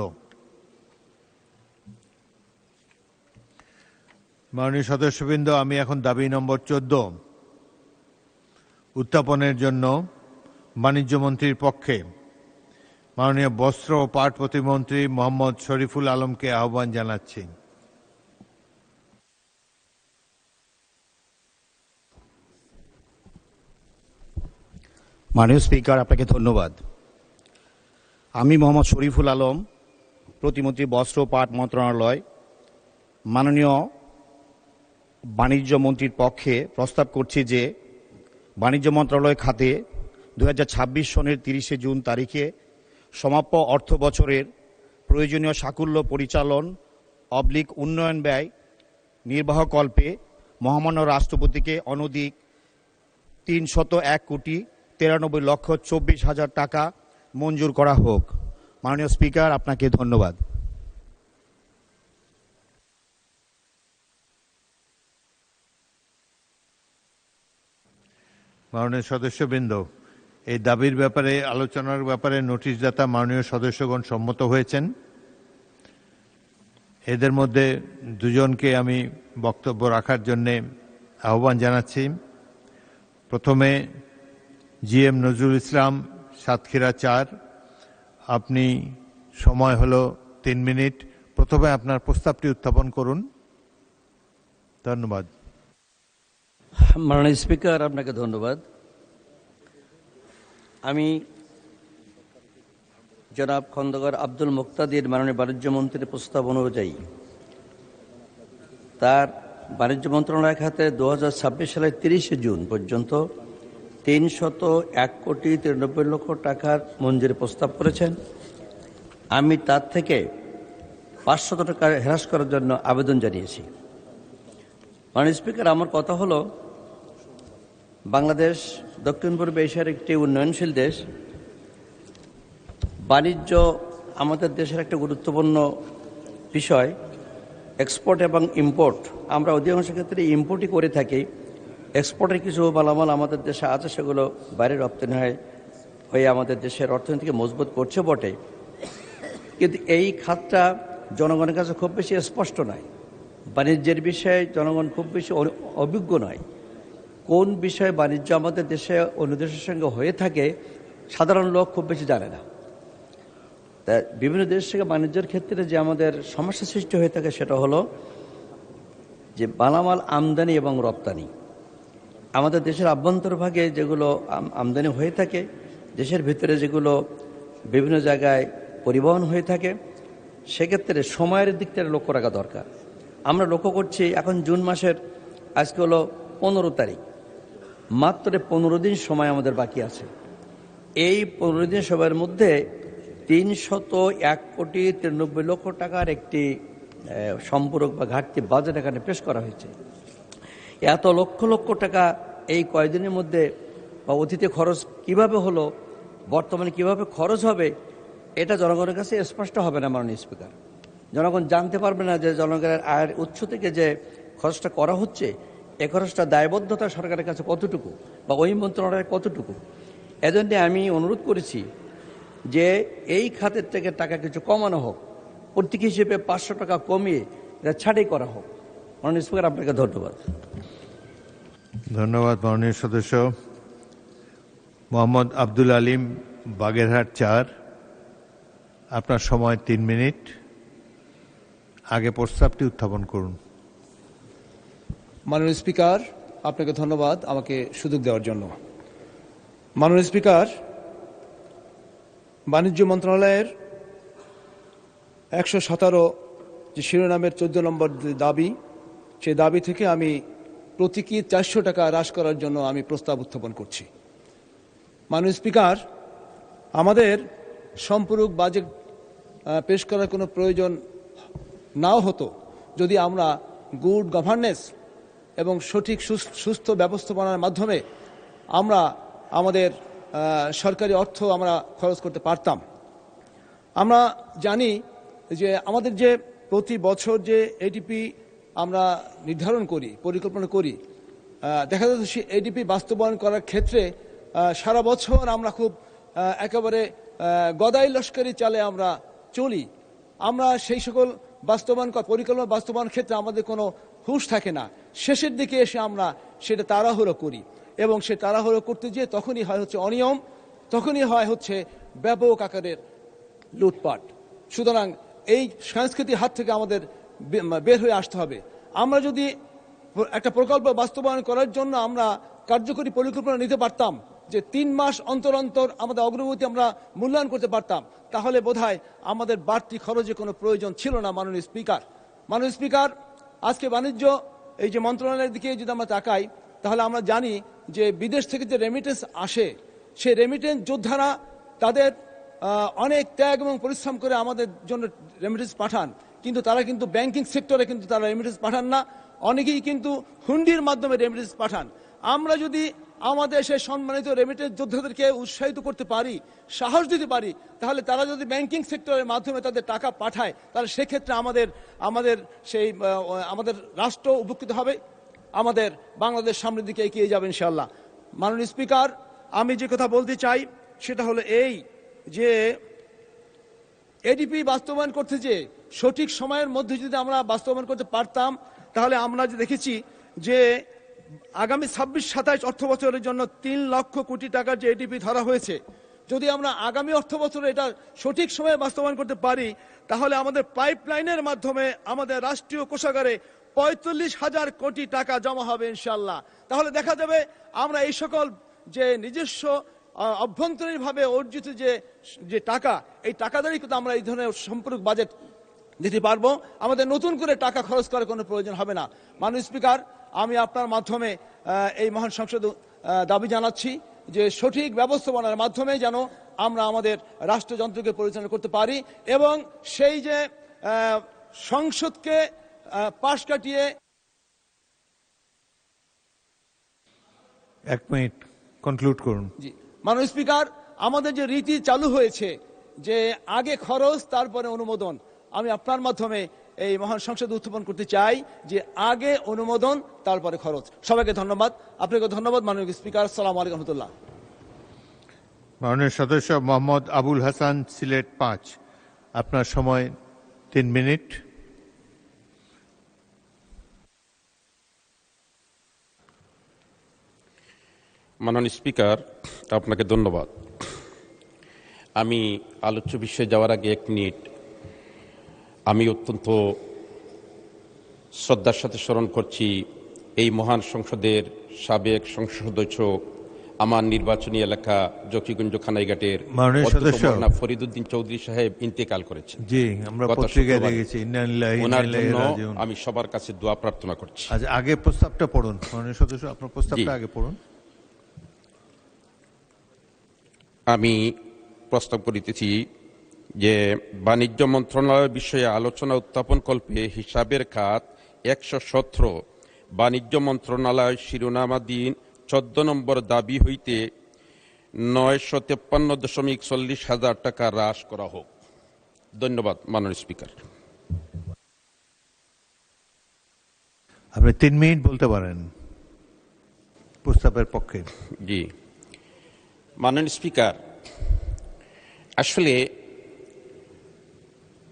মাননীয় সদস্যবৃন্দ, আমি এখন দাবি নম্বর 14 উত্থাপনের জন্য বাণিজ্য মন্ত্রীর পক্ষে মাননীয় বস্ত্র ও পাট প্রতিমন্ত্রী মোহাম্মদ শরীফুল আলমকে আহ্বান জানাচ্ছি। মাননীয় স্পিকার, আপনাকে ধন্যবাদ। আমি মোহাম্মদ শরীফুল আলম, প্রতিমন্ত্রী বস্ত্র ও পাট মন্ত্রণালয়, মাননীয় বাণিজ্য মন্ত্রীর পক্ষে প্রস্তাব করছি যে বাণিজ্য মন্ত্রণালয় খাতে 2026 সনের 30 জুন তারিখে সমাপ্য অর্থ বছরের প্রয়োজনীয় সাকুল্য পরিচালন উন্নয়ন ব্যয় নির্বাহকল্পে মহামান্য রাষ্ট্রপতিকে অনধিক 301,93,24,000 টাকা মঞ্জুর করা হোক। মাননীয় স্পিকার, আপনাকে ধন্যবাদ। মাননীয় সদস্যবৃন্দ, এই দাবির ব্যাপারে আলোচনার ব্যাপারে নোটিশদাতা মাননীয় সদস্যগণ সম্মত হয়েছেন। এদের মধ্যে দুজনকে আমি বক্তব্য রাখার জন্য আহ্বান জানাচ্ছি। প্রথমে জিএম নজরুল ইসলাম, সাতক্ষীরা 4। আপনি সময় হলো 3 মিনিট। প্রথমে আপনার প্রস্তাবটি উত্থাপন করুন। ধন্যবাদ। মাননীয় স্পিকার, আপনাকে ধন্যবাদ। আমি জনাব খন্দকার আব্দুল মুক্তাদির মাননীয় বাণিজ্য মন্ত্রীর প্রস্তাব অনুযায়ী তার বাণিজ্য মন্ত্রণালয় খাতে 2026 সালের 30 জুন পর্যন্ত 301,93,00,000 টাকার মঞ্জুরি প্রস্তাব করেছেন। আমি তার থেকে 500 টাকা হ্রাস করার জন্য আবেদন জানিয়েছি। মাননীয় স্পিকার, আমার কথা হলো, বাংলাদেশ দক্ষিণ পূর্ব এশিয়ার একটি উন্নয়নশীল দেশ। বাণিজ্য আমাদের দেশের একটা গুরুত্বপূর্ণ বিষয়। এক্সপোর্ট এবং ইম্পোর্ট, আমরা অধিকাংশ ক্ষেত্রে ইম্পোর্টই করে থাকি। এক্সপোর্টের কিছু মালামাল আমাদের দেশে আছে, সেগুলো বাইরে রপ্তানি হয়ে আমাদের দেশের অর্থনীতিকে মজবুত করছে বটে, কিন্তু এই খাতটা জনগণের কাছে খুব বেশি স্পষ্ট নয়। বাণিজ্যের বিষয়ে জনগণ খুব বেশি অভিজ্ঞ নয়। কোন বিষয়ে বাণিজ্য আমাদের দেশে অন্য দেশের সঙ্গে হয়ে থাকে সাধারণ লোক খুব বেশি জানে না। তা বিভিন্ন দেশ থেকে বাণিজ্যের ক্ষেত্রে যে আমাদের সমস্যা সৃষ্টি হয়ে থাকে সেটা হলো যে মালামাল আমদানি এবং রপ্তানি। আমাদের দেশের আভ্যন্তরভাগে যেগুলো আমদানি হয়ে থাকে, দেশের ভিতরে যেগুলো বিভিন্ন জায়গায় পরিবহন হয়ে থাকে, সেক্ষেত্রে সময়ের দিকটা লক্ষ্য রাখা দরকার। আমরা লক্ষ্য করছি এখন জুন মাসের আজকে হলো 15 তারিখ, মাত্র 15 দিন সময় আমাদের বাকি আছে। এই 15 দিন সময়ের মধ্যে 301,93,00,000 টাকার একটি সম্পূরক বা ঘাটতি বাজেট এখানে পেশ করা হয়েছে। এত লক্ষ লক্ষ টাকা এই কয়েকদিনের মধ্যে বা অতীতে খরচ কিভাবে হলো, বর্তমানে কিভাবে খরচ হবে, এটা জনগণের কাছে স্পষ্ট হবে না। মাননীয় স্পিকার, জনগণ জানতে পারবে না যে জনগণের আয়ের উৎস থেকে যে খরচটা করা হচ্ছে, এ খরচটা দায়বদ্ধতা সরকারের কাছে কতটুকু বা ওই মন্ত্রণালয়ের কতটুকু। এজন্য আমি অনুরোধ করেছি যে এই খাতের থেকে টাকা কিছু কমানো হোক, প্রতীক হিসেবে 500 টাকা কমিয়ে এটা ছাড়াই করা হোক। মাননীয় স্পিকার, আপনাকে ধন্যবাদ। ধন্যবাদ মাননীয় সদস্য। মোহাম্মদ আব্দুল আলিম, বাগেরহাট 4। আপনার সময় 3 মিনিট। আগে প্রস্তাবটি উত্থাপন করুন। মাননীয় স্পিকার, আপনাকে ধন্যবাদ আমাকে সুযোগ দেওয়ার জন্য। মাননীয় স্পিকার, বাণিজ্য মন্ত্রণালয়ের 117 যে শিরোনামের 14 নম্বর দাবি, সেই দাবি থেকে আমি প্রতীকী 400 টাকা হ্রাস করার জন্য আমি প্রস্তাব উত্থাপন করছি। মাননীয় স্পিকার, আমাদের সম্পূরক বাজেট পেশ করার কোনো প্রয়োজন নাও হতো যদি আমরা গুড গভর্নেন্স এবং সঠিক সুস্থ ব্যবস্থাপনার মাধ্যমে আমরা আমাদের সরকারি অর্থ আমরা খরচ করতে পারতাম। আমরা জানি যে আমাদের যে প্রতি বছর যে এডিপি আমরা নির্ধারণ করি, পরিকল্পনা করি, দেখা যাচ্ছে সেই এডিপি বাস্তবায়ন করার ক্ষেত্রে সারা বছর আমরা খুব একেবারে গদাই লস্করি চালে আমরা চলি। আমরা সেই সকল পরিকল্পনা বাস্তবায়ন ক্ষেত্রে আমাদের কোনো হুঁশ থাকে না। শেষের দিকে এসে আমরা সেটা তাড়াহুড়ো করি এবং সে তাড়াহুড়ো করতে গিয়ে তখনই হয় হচ্ছে অনিয়ম, তখনই হয় হচ্ছে ব্যাপক আকারের লুটপাট। সুতরাং এই সংস্কৃতির হাত থেকে আমাদের বের হয়ে আসতে হবে। আমরা যদি একটা প্রকল্প বাস্তবায়ন করার জন্য আমরা কার্যকরী পরিকল্পনা নিতে পারতাম, যে 3 মাস অন্তর অন্তর আমাদের অগ্রগতি আমরা মূল্যায়ন করতে পারতাম, তাহলে বোধহয় আমাদের বাড়তি খরচে কোনো প্রয়োজন ছিল না। মাননীয় স্পিকার, আজকে বাণিজ্য এই যে মন্ত্রণালয়ের দিকে যদি আমরা তাকাই, তাহলে আমরা জানি যে বিদেশ থেকে যে রেমিটেন্স আসে, সেই রেমিটেন্স যোদ্ধারা তাদের অনেক ত্যাগ এবং পরিশ্রম করে আমাদের জন্য রেমিটেন্স পাঠান, কিন্তু তারা কিন্তু ব্যাংকিং সেক্টরে কিন্তু তারা রেমিটেন্স পাঠান না। অনেকেই কিন্তু হুন্ডির মাধ্যমে রেমিটেন্স পাঠান। আমরা যদি আমাদের সেই সম্মানিত রেমিটেন্স যোদ্ধাদেরকে উৎসাহিত করতে পারি, সাহস দিতে পারি, তাহলে তারা যদি ব্যাংকিং সেক্টরের মাধ্যমে তাদের টাকা পাঠায়, তাহলে সেক্ষেত্রে আমাদের রাষ্ট্র উপকৃত হবে, আমাদের বাংলাদেশ সামনের দিকে এগিয়ে যাবে ইনশাআল্লাহ। মাননীয় স্পিকার, আমি যে কথা বলতে চাই সেটা হলো এই যে এডিপি বাস্তবায়ন করতে যে সঠিক সময়ের মধ্যে যদি আমরা বাস্তবায়ন করতে পারতাম, তাহলে আমরা যে দেখেছি যে আগামী 26-27 অর্থ বছরের জন্য 3 লক্ষ কোটি টাকার যে এডিপি ধরা হয়েছে, যদি আমরা আগামী অর্থ বছরে এটা সঠিক সময়ে বাস্তবায়ন করতে পারি, তাহলে আমাদের পাইপলাইনের মাধ্যমে আমাদের রাষ্ট্রীয় কোষাগারে 45,000 কোটি টাকা জমা হবে ইনশাআল্লাহ। তাহলে দেখা যাবে আমরা এই সকল যে নিজস্ব অভ্যন্তরীণভাবে অর্জিত যে টাকা, এই টাকা দ্বারাই কিন্তু আমরা এই ধরনের সম্পূরক বাজেট দিতে পারবো। আমাদের নতুন করে টাকা খরচ করার কোনো প্রয়োজন হবে না। মাননীয় স্পিকার, আমি আপনার মাধ্যমে এই মহান সংসদ দাবি জানাচ্ছি যে সঠিক ব্যবস্থাপনার মাধ্যমে যেন আমরা আমাদের রাষ্ট্রযন্ত্রকে পরিচালনা করতে পারি এবং সেই যে সংসদকে পাশ কাটিয়ে। 1 মিনিট কনক্লুড করুন। জি মাননীয় স্পিকার, আমাদের যে রীতি চালু হয়েছে যে আগে খরচ তারপরে অনুমোদন, আমি আপনার মাধ্যমে এই মহান সংসদে উত্থাপন করতে চাই যে আগে অনুমোদন তারপরে খরচ। সবাইকে ধন্যবাদ। আপনাকে ধন্যবাদ মাননীয় স্পিকার। আসসালামু আলাইকুম রহমতুল্লাহ। মাননীয় সদস্য মোহাম্মদ আবুল হাসান, সিলেট 5, আপনার সময় 3 মিনিট। মাননীয় স্পিকার, আপনাকে ধন্যবাদ। আমি আলোচ্য বিষয়ে যাওয়ার আগে 1 মিনিট আমি অত্যন্ত শ্রদ্ধার সাথে স্মরণ করছি এই মহান সংসদের সাবেক সংসদ সদস্য, আমার নির্বাচনী এলাকা জকিগঞ্জ খানাইঘাটের ফরিদউদ্দিন চৌধুরী সাহেব ইন্তেকাল করেছেন। জি, আমরা পত্রিকায় দেখেছি। ওনার জন্য আমি সবার কাছে দোয়া প্রার্থনা করছি। আচ্ছা, আগে প্রস্তাবটা পড়ুন মাননীয় সদস্য, আপনার প্রস্তাবটা আগে পড়ুন। আমি প্রস্তাব করিতেছি যে বাণিজ্য মন্ত্রণালয় বিষয়ে আলোচনা উত্থাপন কল্পে হিসাবের খাত 117 বাণিজ্য মন্ত্রণালয় শিরোনামাধীন 14 নম্বর দাবি হইতে 953.40 টাকা হ্রাস করা হোক। ধন্যবাদ মাননীয় স্পিকার। আপনি 3 মিনিট বলতে পারেন প্রস্তাবের পক্ষে। জি মাননীয় স্পিকার, আসলে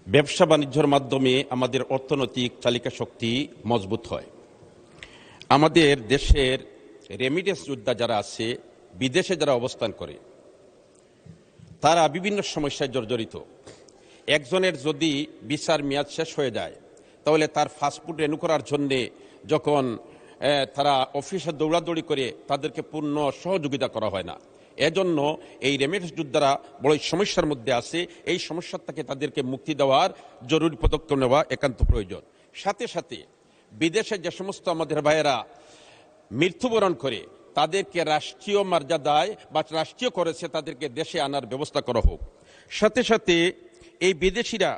ব্যবসা বাণিজ্যের মাধ্যমে আমাদের অর্থনৈতিক চালিকা শক্তি মজবুত হয়। আমাদের দেশের রেমিটেন্স যোদ্ধা যারা আছে, বিদেশে যারা অবস্থান করে, তারা বিভিন্ন সমস্যায় জর্জরিত। একজনের যদি ভিসার মেয়াদ শেষ হয়ে যায়, তাহলে তার পাসপোর্ট রিনিউ করার জন্যে যখন তারা অফিসে দৌড়াদৌড়ি করে, তাদেরকে পূর্ণ সহযোগিতা করা হয় না। এজন্য এই রেমিটেন্স যোদ্ধারা বড় সমস্যার মধ্যে আছে। এই সমস্যা থেকে তাদেরকে মুক্তি দেওয়ার জরুরি পদক্ষেপ নেওয়া একান্ত প্রয়োজন। সাথে সাথে বিদেশে যে সমস্ত আমাদের ভাইয়েরা মৃত্যুবরণ করে তাদেরকে রাষ্ট্রীয় মর্যাদায় বা রাষ্ট্রীয় করেছে তাদেরকে দেশে আনার ব্যবস্থা করা হোক। সাথে সাথে এই বিদেশিরা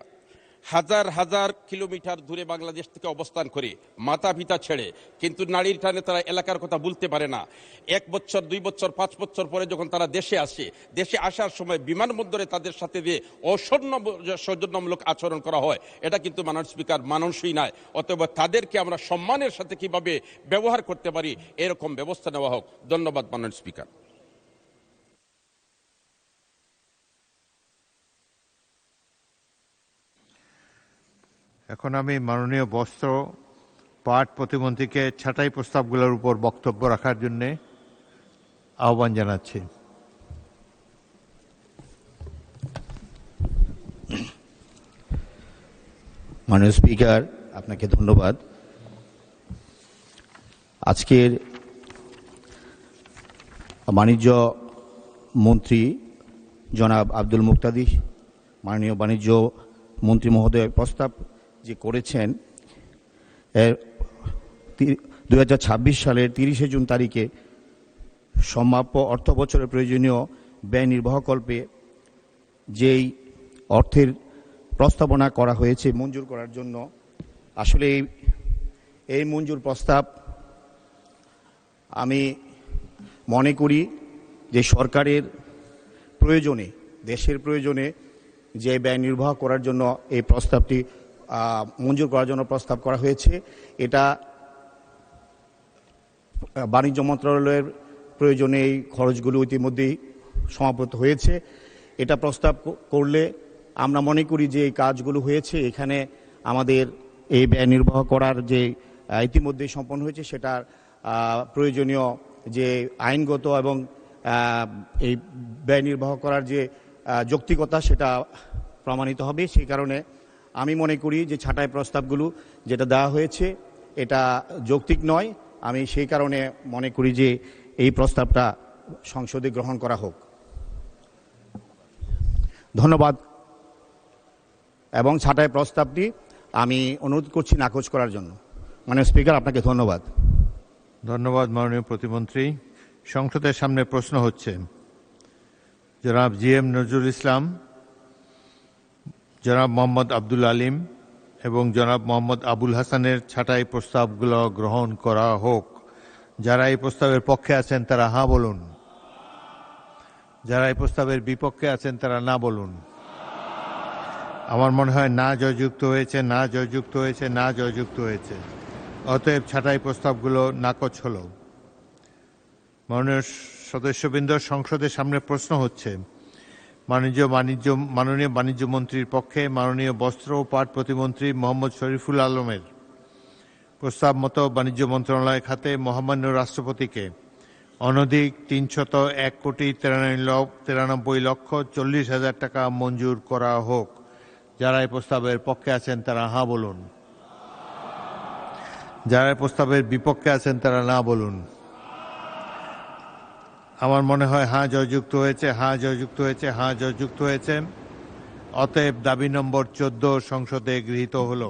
হাজার হাজার কিলোমিটার দূরে বাংলাদেশ থেকে অবস্থান করে মাতা পিতা ছেড়ে, কিন্তু নারীর টানে তারা এলাকার কথা বলতে পারে না। 1 বছর 2 বছর 5 বছর পরে যখন তারা দেশে আসে, দেশে আসার সময় বিমানবন্দরে তাদের সাথে দিয়ে সৌজন্যমূলক আচরণ করা হয়। এটা কিন্তু মাননীয় স্পিকার মানানসই নয়। অতএব তাদেরকে আমরা সম্মানের সাথে কিভাবে ব্যবহার করতে পারি এরকম ব্যবস্থা নেওয়া হোক। ধন্যবাদ মাননীয় স্পিকার। এখন আমি মাননীয় বস্ত্র পাট প্রতিমন্ত্রীকে ছাঁটাই প্রস্তাবগুলোর উপর বক্তব্য রাখার জন্য আহ্বান জানাচ্ছি। মাননীয় স্পিকার, আপনাকে ধন্যবাদ। আজকের বাণিজ্য মন্ত্রী জনাব আব্দুল মুক্তাদির, মাননীয় বাণিজ্য মন্ত্রী মহোদয় প্রস্তাব যে করেছেন, 2026 সালের 30 জুন তারিখে সমাপ্য অর্থ বছরের প্রয়োজনীয় ব্যয় নির্বাহকল্পে যেই অর্থের প্রস্তাবনা করা হয়েছে মঞ্জুর করার জন্য, আসলে এই মঞ্জুর প্রস্তাব আমি মনে করি যে সরকারের প্রয়োজনে, দেশের প্রয়োজনে যে ব্যয় নির্বাহ করার জন্য এই প্রস্তাবটি মঞ্জুর করার জন্য প্রস্তাব করা হয়েছে, এটা বাণিজ্য মন্ত্রণালয়ের প্রয়োজনে এই খরচগুলো ইতিমধ্যেই সমাপ্ত হয়েছে। এটা প্রস্তাব করলে আমরা মনে করি যে এই কাজগুলো হয়েছে, এখানে আমাদের এই ব্যয় নির্বাহ করার যে ইতিমধ্যেই সম্পন্ন হয়েছে সেটার প্রয়োজনীয় যে আইনগত এবং এই ব্যয় নির্বাহ করার যে যৌক্তিকতা সেটা প্রমাণিত হবে। সেই কারণে আমি মনে করি যে ছাঁটাই প্রস্তাবগুলো যেটা দেওয়া হয়েছে এটা যৌক্তিক নয়। আমি সেই কারণে মনে করি যে এই প্রস্তাবটা সংসদে গ্রহণ করা হোক। ধন্যবাদ। এবং ছাঁটাই প্রস্তাবটি আমি অনুরোধ করছি নাকচ করার জন্য। মাননীয় স্পিকার, আপনাকে ধন্যবাদ। ধন্যবাদ মাননীয় প্রতিমন্ত্রী। সংসদের সামনে প্রশ্ন হচ্ছে জনাব GM নজরুল ইসলাম, জনাব মোহাম্মদ আব্দুল আলিম এবং জনাব মোহাম্মদ আবুল হাসানের ছাঁটাই প্রস্তাবগুলো গ্রহণ করা হোক। যারা এই প্রস্তাবের পক্ষে আছেন তারা হ্যাঁ বলুন, যারা এই প্রস্তাবের বিপক্ষে আছেন তারা না বলুন। আমার মনে হয় না জয়যুক্ত হয়েছে, না জয়যুক্ত হয়েছে, না জয়যুক্ত হয়েছে। অতএব ছাঁটাই প্রস্তাবগুলো নাকচ হলো। মাননীয় সদস্যবৃন্দ, সংসদের সামনে প্রশ্ন হচ্ছে মাননীয় বাণিজ্য মন্ত্রীর পক্ষে মাননীয় বস্ত্র ও পাট প্রতিমন্ত্রী মোহাম্মদ শরীফুল আলমের প্রস্তাব মতো বাণিজ্য মন্ত্রণালয় খাতে মহামান্য রাষ্ট্রপতিকে অনধিক 393,93,40,000 টাকা মঞ্জুর করা হোক। যারা এই প্রস্তাবের পক্ষে আছেন তারা হ্যাঁ বলুন, যারা এই প্রস্তাবের বিপক্ষে আছেন তারা না বলুন। আমার মনে হয় হ্যাঁ জয়যুক্ত হয়েছে, হ্যাঁ জয়যুক্ত হয়েছে, হ্যাঁ জয়যুক্ত হয়েছে। অতএব দাবি নম্বর 14 সংসদে গৃহীত হল।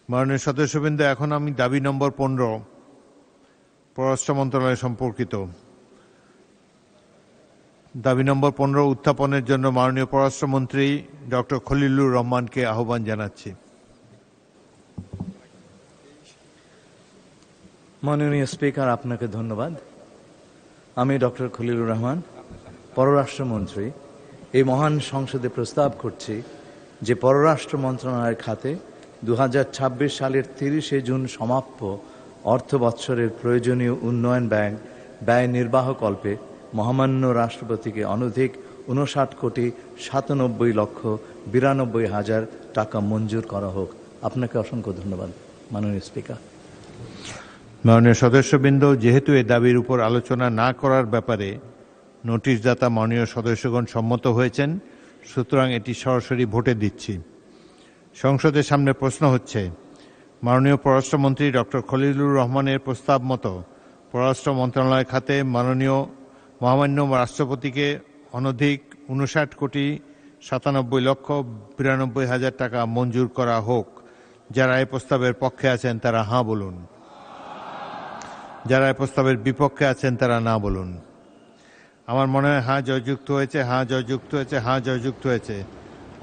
মাননীয় সদস্যবৃন্দ, এখন আমি দাবি নম্বর 15 পররাষ্ট্র মন্ত্রণালয় সম্পর্কিত দাবি নম্বর 15 উত্থাপনের জন্য মাননীয় পররাষ্ট্রমন্ত্রী ডক্টর খলিলুর রহমানকে আহ্বান জানাচ্ছি। মাননীয় স্পিকার, আপনাকে ধন্যবাদ। আমি ডক্টর খলিলুর রহমান, পররাষ্ট্রমন্ত্রী, এই মহান সংসদে প্রস্তাব করছি যে পররাষ্ট্র মন্ত্রণালয়ের খাতে 2026 সালের 30 জুন সমাপ্য অর্থ বৎসরের প্রয়োজনীয় উন্নয়ন ব্যয় নির্বাহকল্পে মহামান্য রাষ্ট্রপতিকে অনধিক 59,97,92,000 টাকা মঞ্জুর করা হোক। আপনাকে অসংখ্য ধন্যবাদ মাননীয় স্পিকার। মাননীয় সদস্যবৃন্দ, যেহেতু এ দাবির উপর আলোচনা না করার ব্যাপারে নোটিশদাতা মাননীয় সদস্যগণ সম্মত হয়েছেন, সুতরাং এটি সরাসরি ভোটে দিচ্ছি। সংসদের সামনে প্রশ্ন হচ্ছে মাননীয় পররাষ্ট্রমন্ত্রী ডক্টর খলিলুর রহমানের প্রস্তাব মতো পররাষ্ট্র মন্ত্রণালয় খাতে মাননীয় মহামান্য রাষ্ট্রপতিকে অনধিক 59,97,92,92,000 টাকা মঞ্জুর করা হোক। যারা এই প্রস্তাবের পক্ষে আছেন তারা হাঁ বলুন, যারা এই প্রস্তাবের বিপক্ষে আছেন তারা না বলুন। আমার মনে হয় হাঁ জয়যুক্ত হয়েছে, হাঁ জয়যুক্ত হয়েছে, হাঁ জয়যুক্ত হয়েছে।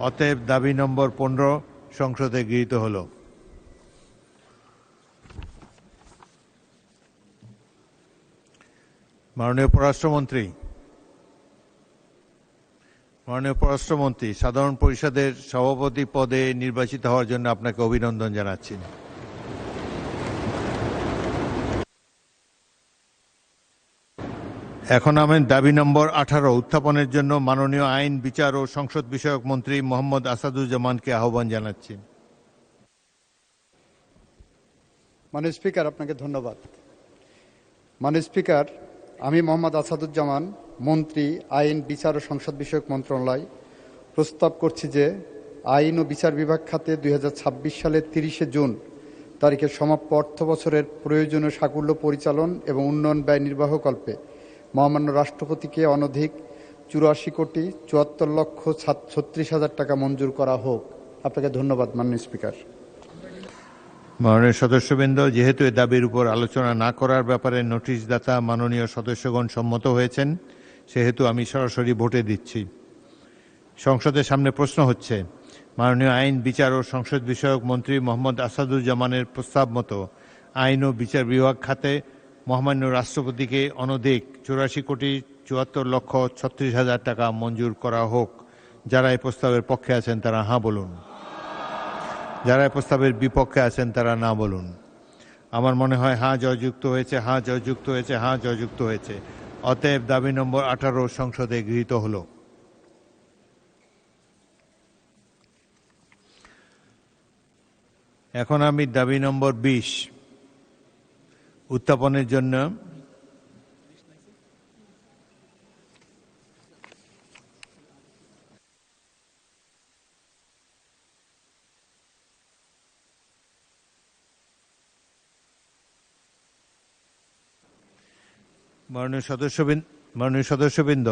অতএব দাবি নম্বর 15 সংসদে গৃহীত হলো। মাননীয় পররাষ্ট্রমন্ত্রী, সাধারণ পরিষদের সভাপতি পদে নির্বাচিত হওয়ার জন্য আপনাকে অভিনন্দন জানাচ্ছি। এখন আমি দাবি নম্বর 18 উত্থাপনের জন্য মাননীয় আইন, বিচার ও সংসদ বিষয়ক মন্ত্রী মোহাম্মদ আসাদুজ্জামানকে আহ্বান জানাচ্ছি। মাননীয় স্পিকার, আপনাকে ধন্যবাদ। মাননীয় স্পিকার, আমি মোহাম্মদ আসাদুজ্জামান, মন্ত্রী আইন, বিচার ও সংসদ বিষয়ক মন্ত্রণালয়, প্রস্তাব করছি যে আইন ও বিচার বিভাগ খাতে 2026 সালের 30 জুন তারিখে সমাপ্ত অর্থ বছরের প্রয়োজনীয় সাকুল্য পরিচালন এবং উন্নয়ন ব্যয় নির্বাহকল্পে মহামান্য রাষ্ট্রপতিকে অনধিক 84,74,36,000 টাকা মঞ্জুর করা হোক। আপনাকে ধন্যবাদ মাননীয় স্পিকার। মাননীয় সদস্যবৃন্দ, যেহেতু এ দাবির উপর আলোচনা না করার ব্যাপারে নোটিশদাতা মাননীয় সদস্যগণ সম্মত হয়েছেন, সেহেতু আমি সরাসরি ভোটে দিচ্ছি। সংসদের সামনে প্রশ্ন হচ্ছে, মাননীয় আইন, বিচার ও সংসদ বিষয়ক মন্ত্রী মোহাম্মদ আসাদুজ্জামানের প্রস্তাব মতো আইন ও বিচার বিভাগ খাতে মহামান্য রাষ্ট্রপতিকে অনধিক 84,74,36,000 টাকা মঞ্জুর করা হোক। যারা এই প্রস্তাবের পক্ষে আছেন তারা হাঁ বলুন, যারা এই প্রস্তাবের বিপক্ষে আছেন তারা না বলুন। আমার মনে হয় হাঁ জয়যুক্ত হয়েছে, হাঁ জয়যুক্ত হয়েছে, হাঁ জয়যুক্ত হয়েছে। অতএব দাবি নম্বর 18 সংসদে গৃহীত হলো। এখন আমি দাবি নম্বর 20 উত্থাপনের জন্য মাননীয় সদস্যবৃন্দ,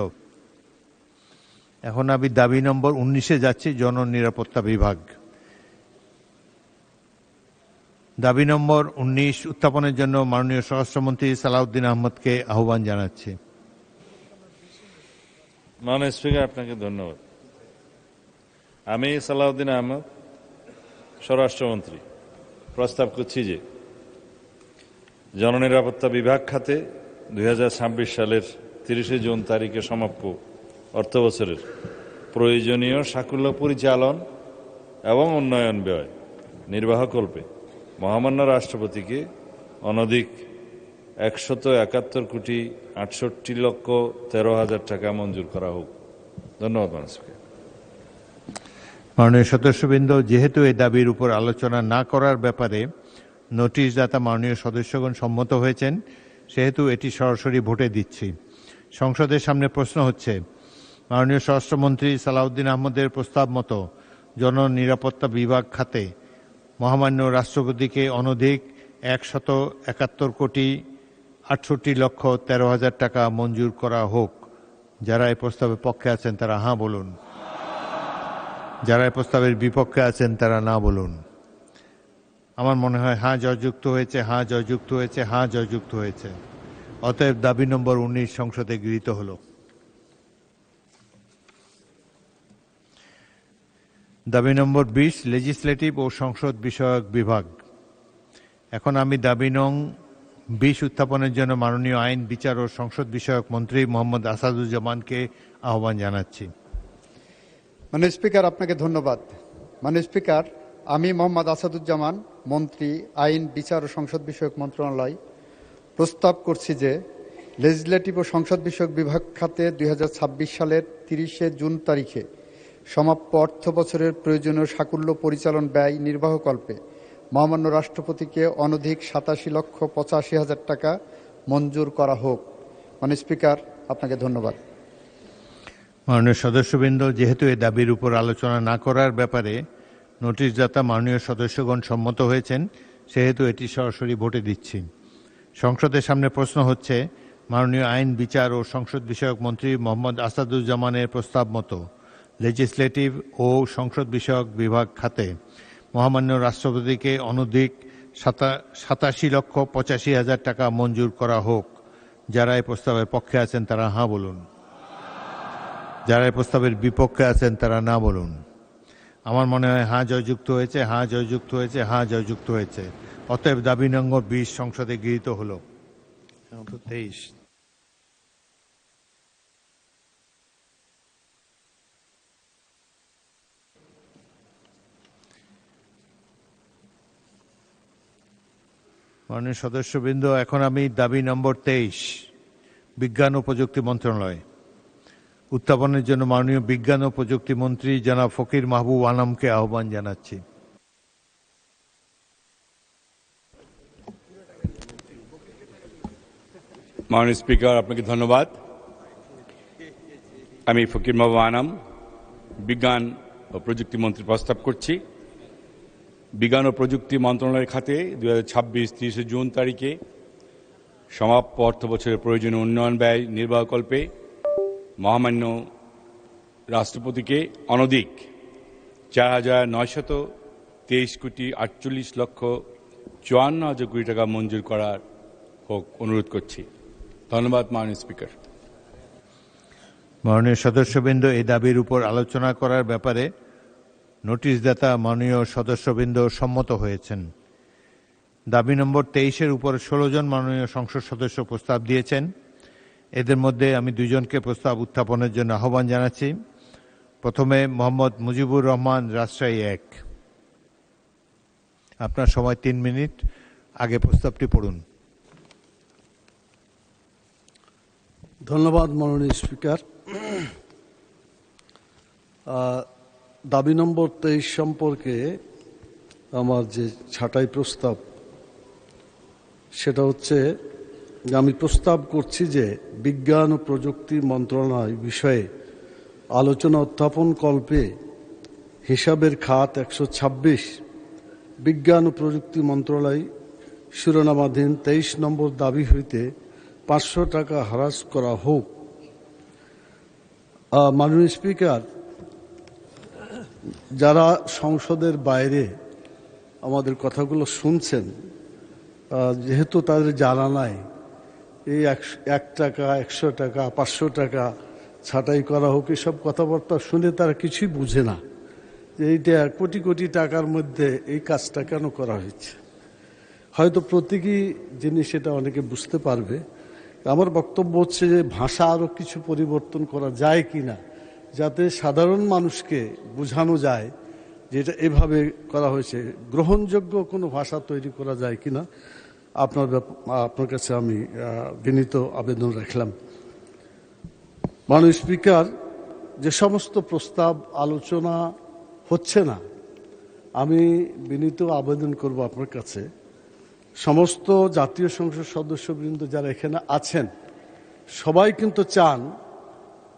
এখন আমি দাবি নম্বর 19-এ যাচ্ছি, জননিরাপত্তা বিভাগ। দাবি নম্বর 19 উত্থাপনের জন্য মাননীয় স্বরাষ্ট্রমন্ত্রী সালাউদ্দিন আহমদকে আহ্বান জানাচ্ছি। মাননীয় স্পিকার, আপনাকে ধন্যবাদ। আমি সালাউদ্দিন আহমদ, স্বরাষ্ট্রমন্ত্রী, প্রস্তাব করছি যে জননিরাপত্তা বিভাগ খাতে 2026 সালের 30 জুন তারিখে সমাপ্ত অর্থবছরের প্রয়োজনীয় সাকুল্য পরিচালন এবং উন্নয়ন ব্যয় নির্বাহকল্পে মহামান্য রাষ্ট্রপতিকে অনধিক 171,68,13,000 টাকা মঞ্জুর করা হোক। ধন্যবাদ মাননীয় স্পিকার। মাননীয় সদস্যবৃন্দ, যেহেতু এই দাবির উপর আলোচনা না করার ব্যাপারে নোটিশদাতা মাননীয় সদস্যগণ সম্মত হয়েছেন, সেহেতু এটি সরাসরি ভোটে দিচ্ছি। সংসদের সামনে প্রশ্ন হচ্ছে, মাননীয় স্বরাষ্ট্রমন্ত্রী সালাউদ্দিন আহমদের প্রস্তাব মতো জননিরাপত্তা বিভাগ খাতে মহামান্য রাষ্ট্রপতিকে অনধিক 171,68,13,000 টাকা মঞ্জুর করা হোক। যারা এই প্রস্তাবের পক্ষে আছেন তারা হাঁ বলুন, যারা এই প্রস্তাবের বিপক্ষে আছেন তারা না বলুন। আমার মনে হয় হাঁ জয়যুক্ত হয়েছে, হাঁ জয়যুক্ত হয়েছে, হাঁ জয়যুক্ত হয়েছে। অতএব দাবি নম্বর 19 সংসদে গৃহীত হলো। দাবি নম্বর 20 লেজিসলেটিভ ও সংসদ বিষয়ক বিভাগ। এখন আমি দাবি নং 20 উত্থাপনের জন্য মাননীয় আইন, বিচার ও সংসদ বিষয়ক মন্ত্রী মোহাম্মদ আসাদুজ্জামানকে আহ্বান জানাচ্ছি। মাননীয় স্পিকার, আপনাকে ধন্যবাদ। মাননীয় স্পিকার, আমি মোহাম্মদ আসাদুজ্জামান, মন্ত্রী আইন, বিচার ও সংসদ বিষয়ক মন্ত্রণালয়, প্রস্তাব করছি যে লেজিসলেটিভ ও সংসদ বিষয়ক বিভাগ খাতে 2026 সালের 30 জুন তারিখে সমাপ্ত অর্থ বছরের প্রয়োজনীয় সাকুল্য পরিচালন ব্যয় নির্বাহকল্পে মহামান্য রাষ্ট্রপতিকে অনধিক 87,85,000 টাকা মঞ্জুর করা হোক। মাননীয় স্পিকার, আপনাকে ধন্যবাদ। মাননীয় সদস্যবৃন্দ, যেহেতু এই দাবির উপর আলোচনা না করার ব্যাপারে নোটিশদাতা মাননীয় সদস্যগণ সম্মত হয়েছেন, সেহেতু এটি সরাসরি ভোটে দিচ্ছি। সংসদের সামনে প্রশ্ন হচ্ছে, মাননীয় আইন, বিচার ও সংসদ বিষয়ক মন্ত্রী মোহাম্মদ আসাদুজ্জামানের প্রস্তাব মতো লেজিসলেটিভ ও সংসদ বিষয়ক বিভাগ খাতে মহামান্য রাষ্ট্রপতিকে অনধিক 87,85,000 টাকা মঞ্জুর করা হোক। যারা এই প্রস্তাবের পক্ষে আছেন তারা হাঁ বলুন, যারা এই প্রস্তাবের বিপক্ষে আছেন তারা না বলুন। আমার মনে হয় হাঁ জয়যুক্ত হয়েছে, হাঁ জয়যুক্ত হয়েছে, হাঁ জয়যুক্ত হয়েছে। অতএব দাবি নম্বর 20 সংসদে গৃহীত হলো। 23 মাননীয় সদস্যবৃন্দ, এখন আমি দাবি নম্বর 23 বিজ্ঞান ও প্রযুক্তি মন্ত্রণালয় উত্থাপনের জন্য মাননীয় বিজ্ঞান ও প্রযুক্তি মন্ত্রী জনাব ফকির মাহবুব আনামকে আহ্বান জানাচ্ছি। মাননীয় স্পিকার, আপনাকে ধন্যবাদ। আমি ফকির মাহবুব আনাম বিজ্ঞান ও প্রযুক্তি মন্ত্রী প্রস্তাব করছি। বিজ্ঞান ও প্রযুক্তি মন্ত্রণালয়ের খাতে 2026 30 জুন তারিখে সমাপ্য অর্থ বছরের প্রয়োজনীয় উন্নয়ন ব্যয় নির্বাহকল্পে মহামান্য রাষ্ট্রপতিকে অনধিক 4,923,48,54,00,000 কোটি টাকা মঞ্জুর করার অনুরোধ করছি। ধন্যবাদ মাননীয় স্পিকার। মাননীয় সদস্যবৃন্দ, এই দাবির উপর আলোচনা করার ব্যাপারে নোটিশদাতা মাননীয় সদস্যবৃন্দ সম্মত হয়েছেন। দাবি নম্বর 23-এর উপর 16 জন মাননীয় সংসদ সদস্য প্রস্তাব দিয়েছেন। এদের মধ্যে আমি 2 জনকে প্রস্তাব উত্থাপনের জন্য আহ্বান জানাচ্ছি। প্রথমে মোহাম্মদ মুজিবুর রহমান, রাজশাহী 1। আপনার সময় 3 মিনিট। আগে প্রস্তাবটি পড়ুন। ধন্যবাদ মাননীয় স্পিকার। দাবি নম্বর 23 সম্পর্কে আমার যে ছাঁটাই প্রস্তাব, সেটা হচ্ছে যে আমি প্রস্তাব করছি যে বিজ্ঞান ও প্রযুক্তি মন্ত্রণালয় বিষয়ে আলোচনা উত্থাপন কল্পে হিসাবের খাত 126 বিজ্ঞান ও প্রযুক্তি মন্ত্রণালয় শিরোনামাধীন 23 নম্বর দাবি হইতে 500 টাকা হ্রাস করা হোক। মাননীয় স্পিকার, যারা সংসদের বাইরে আমাদের কথাগুলো শুনছেন, যেহেতু তাদের জানা নাই এই 1 টাকা, 100 টাকা, 500 টাকা ছাঁটাই করা হোক, এসব কথাবার্তা শুনে তারা কিছুই বুঝে না যে এইটা কোটি কোটি টাকার মধ্যে এই কাজটা কেন করা হয়েছে। হয়তো প্রতীকী জিনিস এটা অনেকে বুঝতে পারবে। আমার বক্তব্য হচ্ছে যে ভাষা আরও কিছু পরিবর্তন করা যায় কি না, যাতে সাধারণ মানুষকে বোঝানো যায় যে এটা এভাবে করা হয়েছে, গ্রহণযোগ্য কোনো ভাষা তৈরি করা যায় কি না, আপনার কাছে আমি বিনীত আবেদন রাখলাম। মাননীয় স্পিকার, যে সমস্ত প্রস্তাব আলোচনা হচ্ছে না, আমি বিনীত আবেদন করব আপনার কাছে, সমস্ত জাতীয় সংসদ সদস্যবৃন্দ যারা এখানে আছেন সবাই কিন্তু চান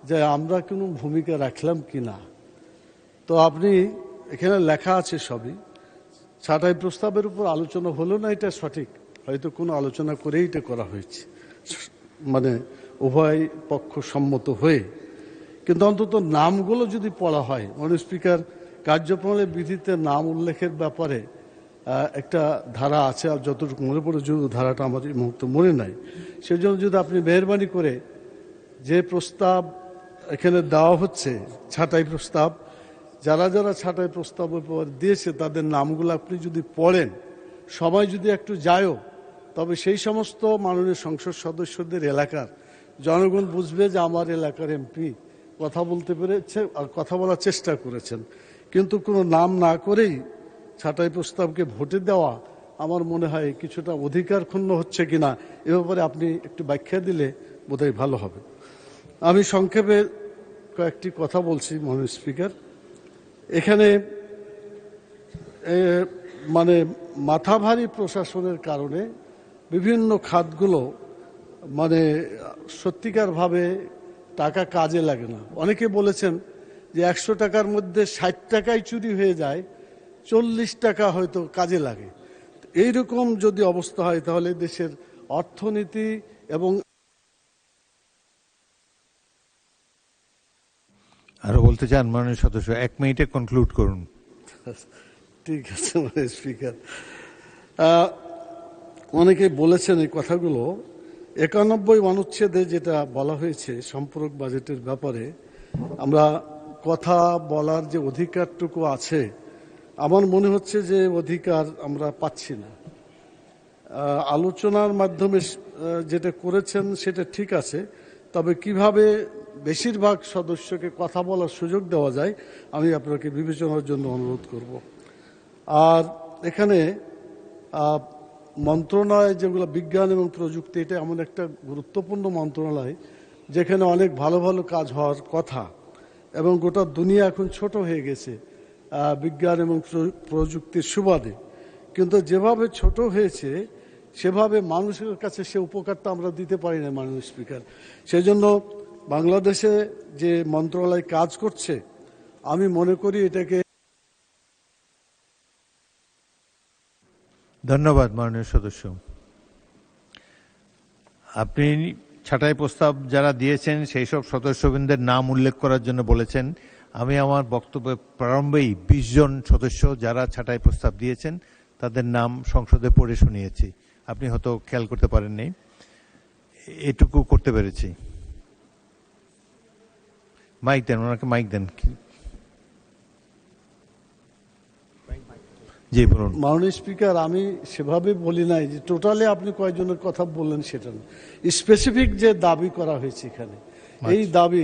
যে আমরা কোনো ভূমিকা রাখলাম কি না। তো আপনি এখানে লেখা আছে সবই, ছাঁটাই প্রস্তাবের উপর আলোচনা হলো না, এটা সঠিক, হয়তো কোনো আলোচনা করেই এটা করা হয়েছে, মানে উভয় পক্ষ সম্মত হয়ে। কিন্তু অন্তত নামগুলো যদি পড়া হয়, মাননীয় স্পিকার, কার্যপ্রণালী বিধিতে নাম উল্লেখের ব্যাপারে একটা ধারা আছে, আর যতটুকু মনে পড়ে, যদি ধারাটা আমার এই মুহূর্তে মনে নাই, সেজন্য যদি আপনি মেহরবানি করে যে প্রস্তাব এখানে দেওয়া হচ্ছে, ছাঁটাই প্রস্তাব, যারা যারা ছাঁটাই প্রস্তাব দিয়েছে তাদের নামগুলো আপনি যদি পড়েন, সবাই যদি একটু যায়ও, তবে সেই সমস্ত মাননীয় সংসদ সদস্যদের এলাকার জনগণ বুঝবে যে আমার এলাকার এমপি কথা বলতে পেরেছে আর কথা বলার চেষ্টা করেছেন। কিন্তু কোনো নাম না করেই ছাঁটাই প্রস্তাবকে ভোটে দেওয়া আমার মনে হয় কিছুটা অধিকার ক্ষুণ্ণ হচ্ছে কিনা, এ ব্যাপারে আপনি একটু ব্যাখ্যা দিলে বোধহয় ভালো হবে। আমি সংক্ষেপে কয়েকটি কথা বলছি মাননীয় স্পিকার। এখানে মানে মাথাভারী প্রশাসনের কারণে বিভিন্ন খাতগুলো মানে সত্যিকারভাবে টাকা কাজে লাগে না। অনেকে বলেছেন যে 100 টাকার মধ্যে 60 টাকাই চুরি হয়ে যায়, 40 টাকা হয়তো কাজে লাগে। এইরকম যদি অবস্থা হয় তাহলে দেশের অর্থনীতি এবং আরো বলতে চান মাননীয় সদস্য? 1 মিনিটে কনক্লুড করুন। ঠিক আছে মাননীয় স্পিকার, অনেকে বলেছেন এই কথাগুলো। 91 অনুচ্ছেদে যেটা বলা হয়েছে সম্পূরক বাজেটের ব্যাপারে, আমরা কথা বলার যে অধিকারটুকু আছে, আমার মনে হচ্ছে যে অধিকার আমরা পাচ্ছি না। আলোচনার মাধ্যমে যেটা করেছেন সেটা ঠিক আছে, তবে কিভাবে বেশিরভাগ সদস্যকে কথা বলার সুযোগ দেওয়া যায় আমি আপনাকে বিবেচনার জন্য অনুরোধ করব। আর এখানে মন্ত্রণালয় যেগুলো বিজ্ঞান এবং প্রযুক্তি, এটা এমন একটা গুরুত্বপূর্ণ মন্ত্রণালয় যেখানে অনেক ভালো ভালো কাজ হওয়ার কথা, এবং গোটা দুনিয়া এখন ছোট হয়ে গেছে বিজ্ঞান এবং প্রযুক্তির সুবাদে। কিন্তু যেভাবে ছোট হয়েছে সেভাবে মানুষের কাছে সে উপকারটা আমরা দিতে পারি না মাননীয় স্পিকার। সেই জন্য বাংলাদেশে যে মন্ত্রণালয় কাজ করছে, আমি মনে করি এটাকে। ধন্যবাদ মাননীয় সদস্য। আপনি ছাঁটাই প্রস্তাব যারা দিয়েছেন সেই সব সদস্যবৃন্দের নাম উল্লেখ করার জন্য বলেছেন। আমি আমার বক্তব্যের প্রারম্ভেই 20 জন সদস্য যারা ছাঁটাই প্রস্তাব দিয়েছেন তাদের নাম সংসদে পড়ে শুনিয়েছি। আপনি হয়তো খেয়াল করতে পারেননি, এটুকু করতে পেরেছি। মাইক দেন, ওনাকে মাইক দেন। জি বলুন। মাননীয় স্পিকার, আমি সেভাবে বলি নাই যে টোটালি আপনি কয়েকজনের কথা বললেন সেটা না, স্পেসিফিক যে দাবি করা হয়েছে এখানে, এই দাবি,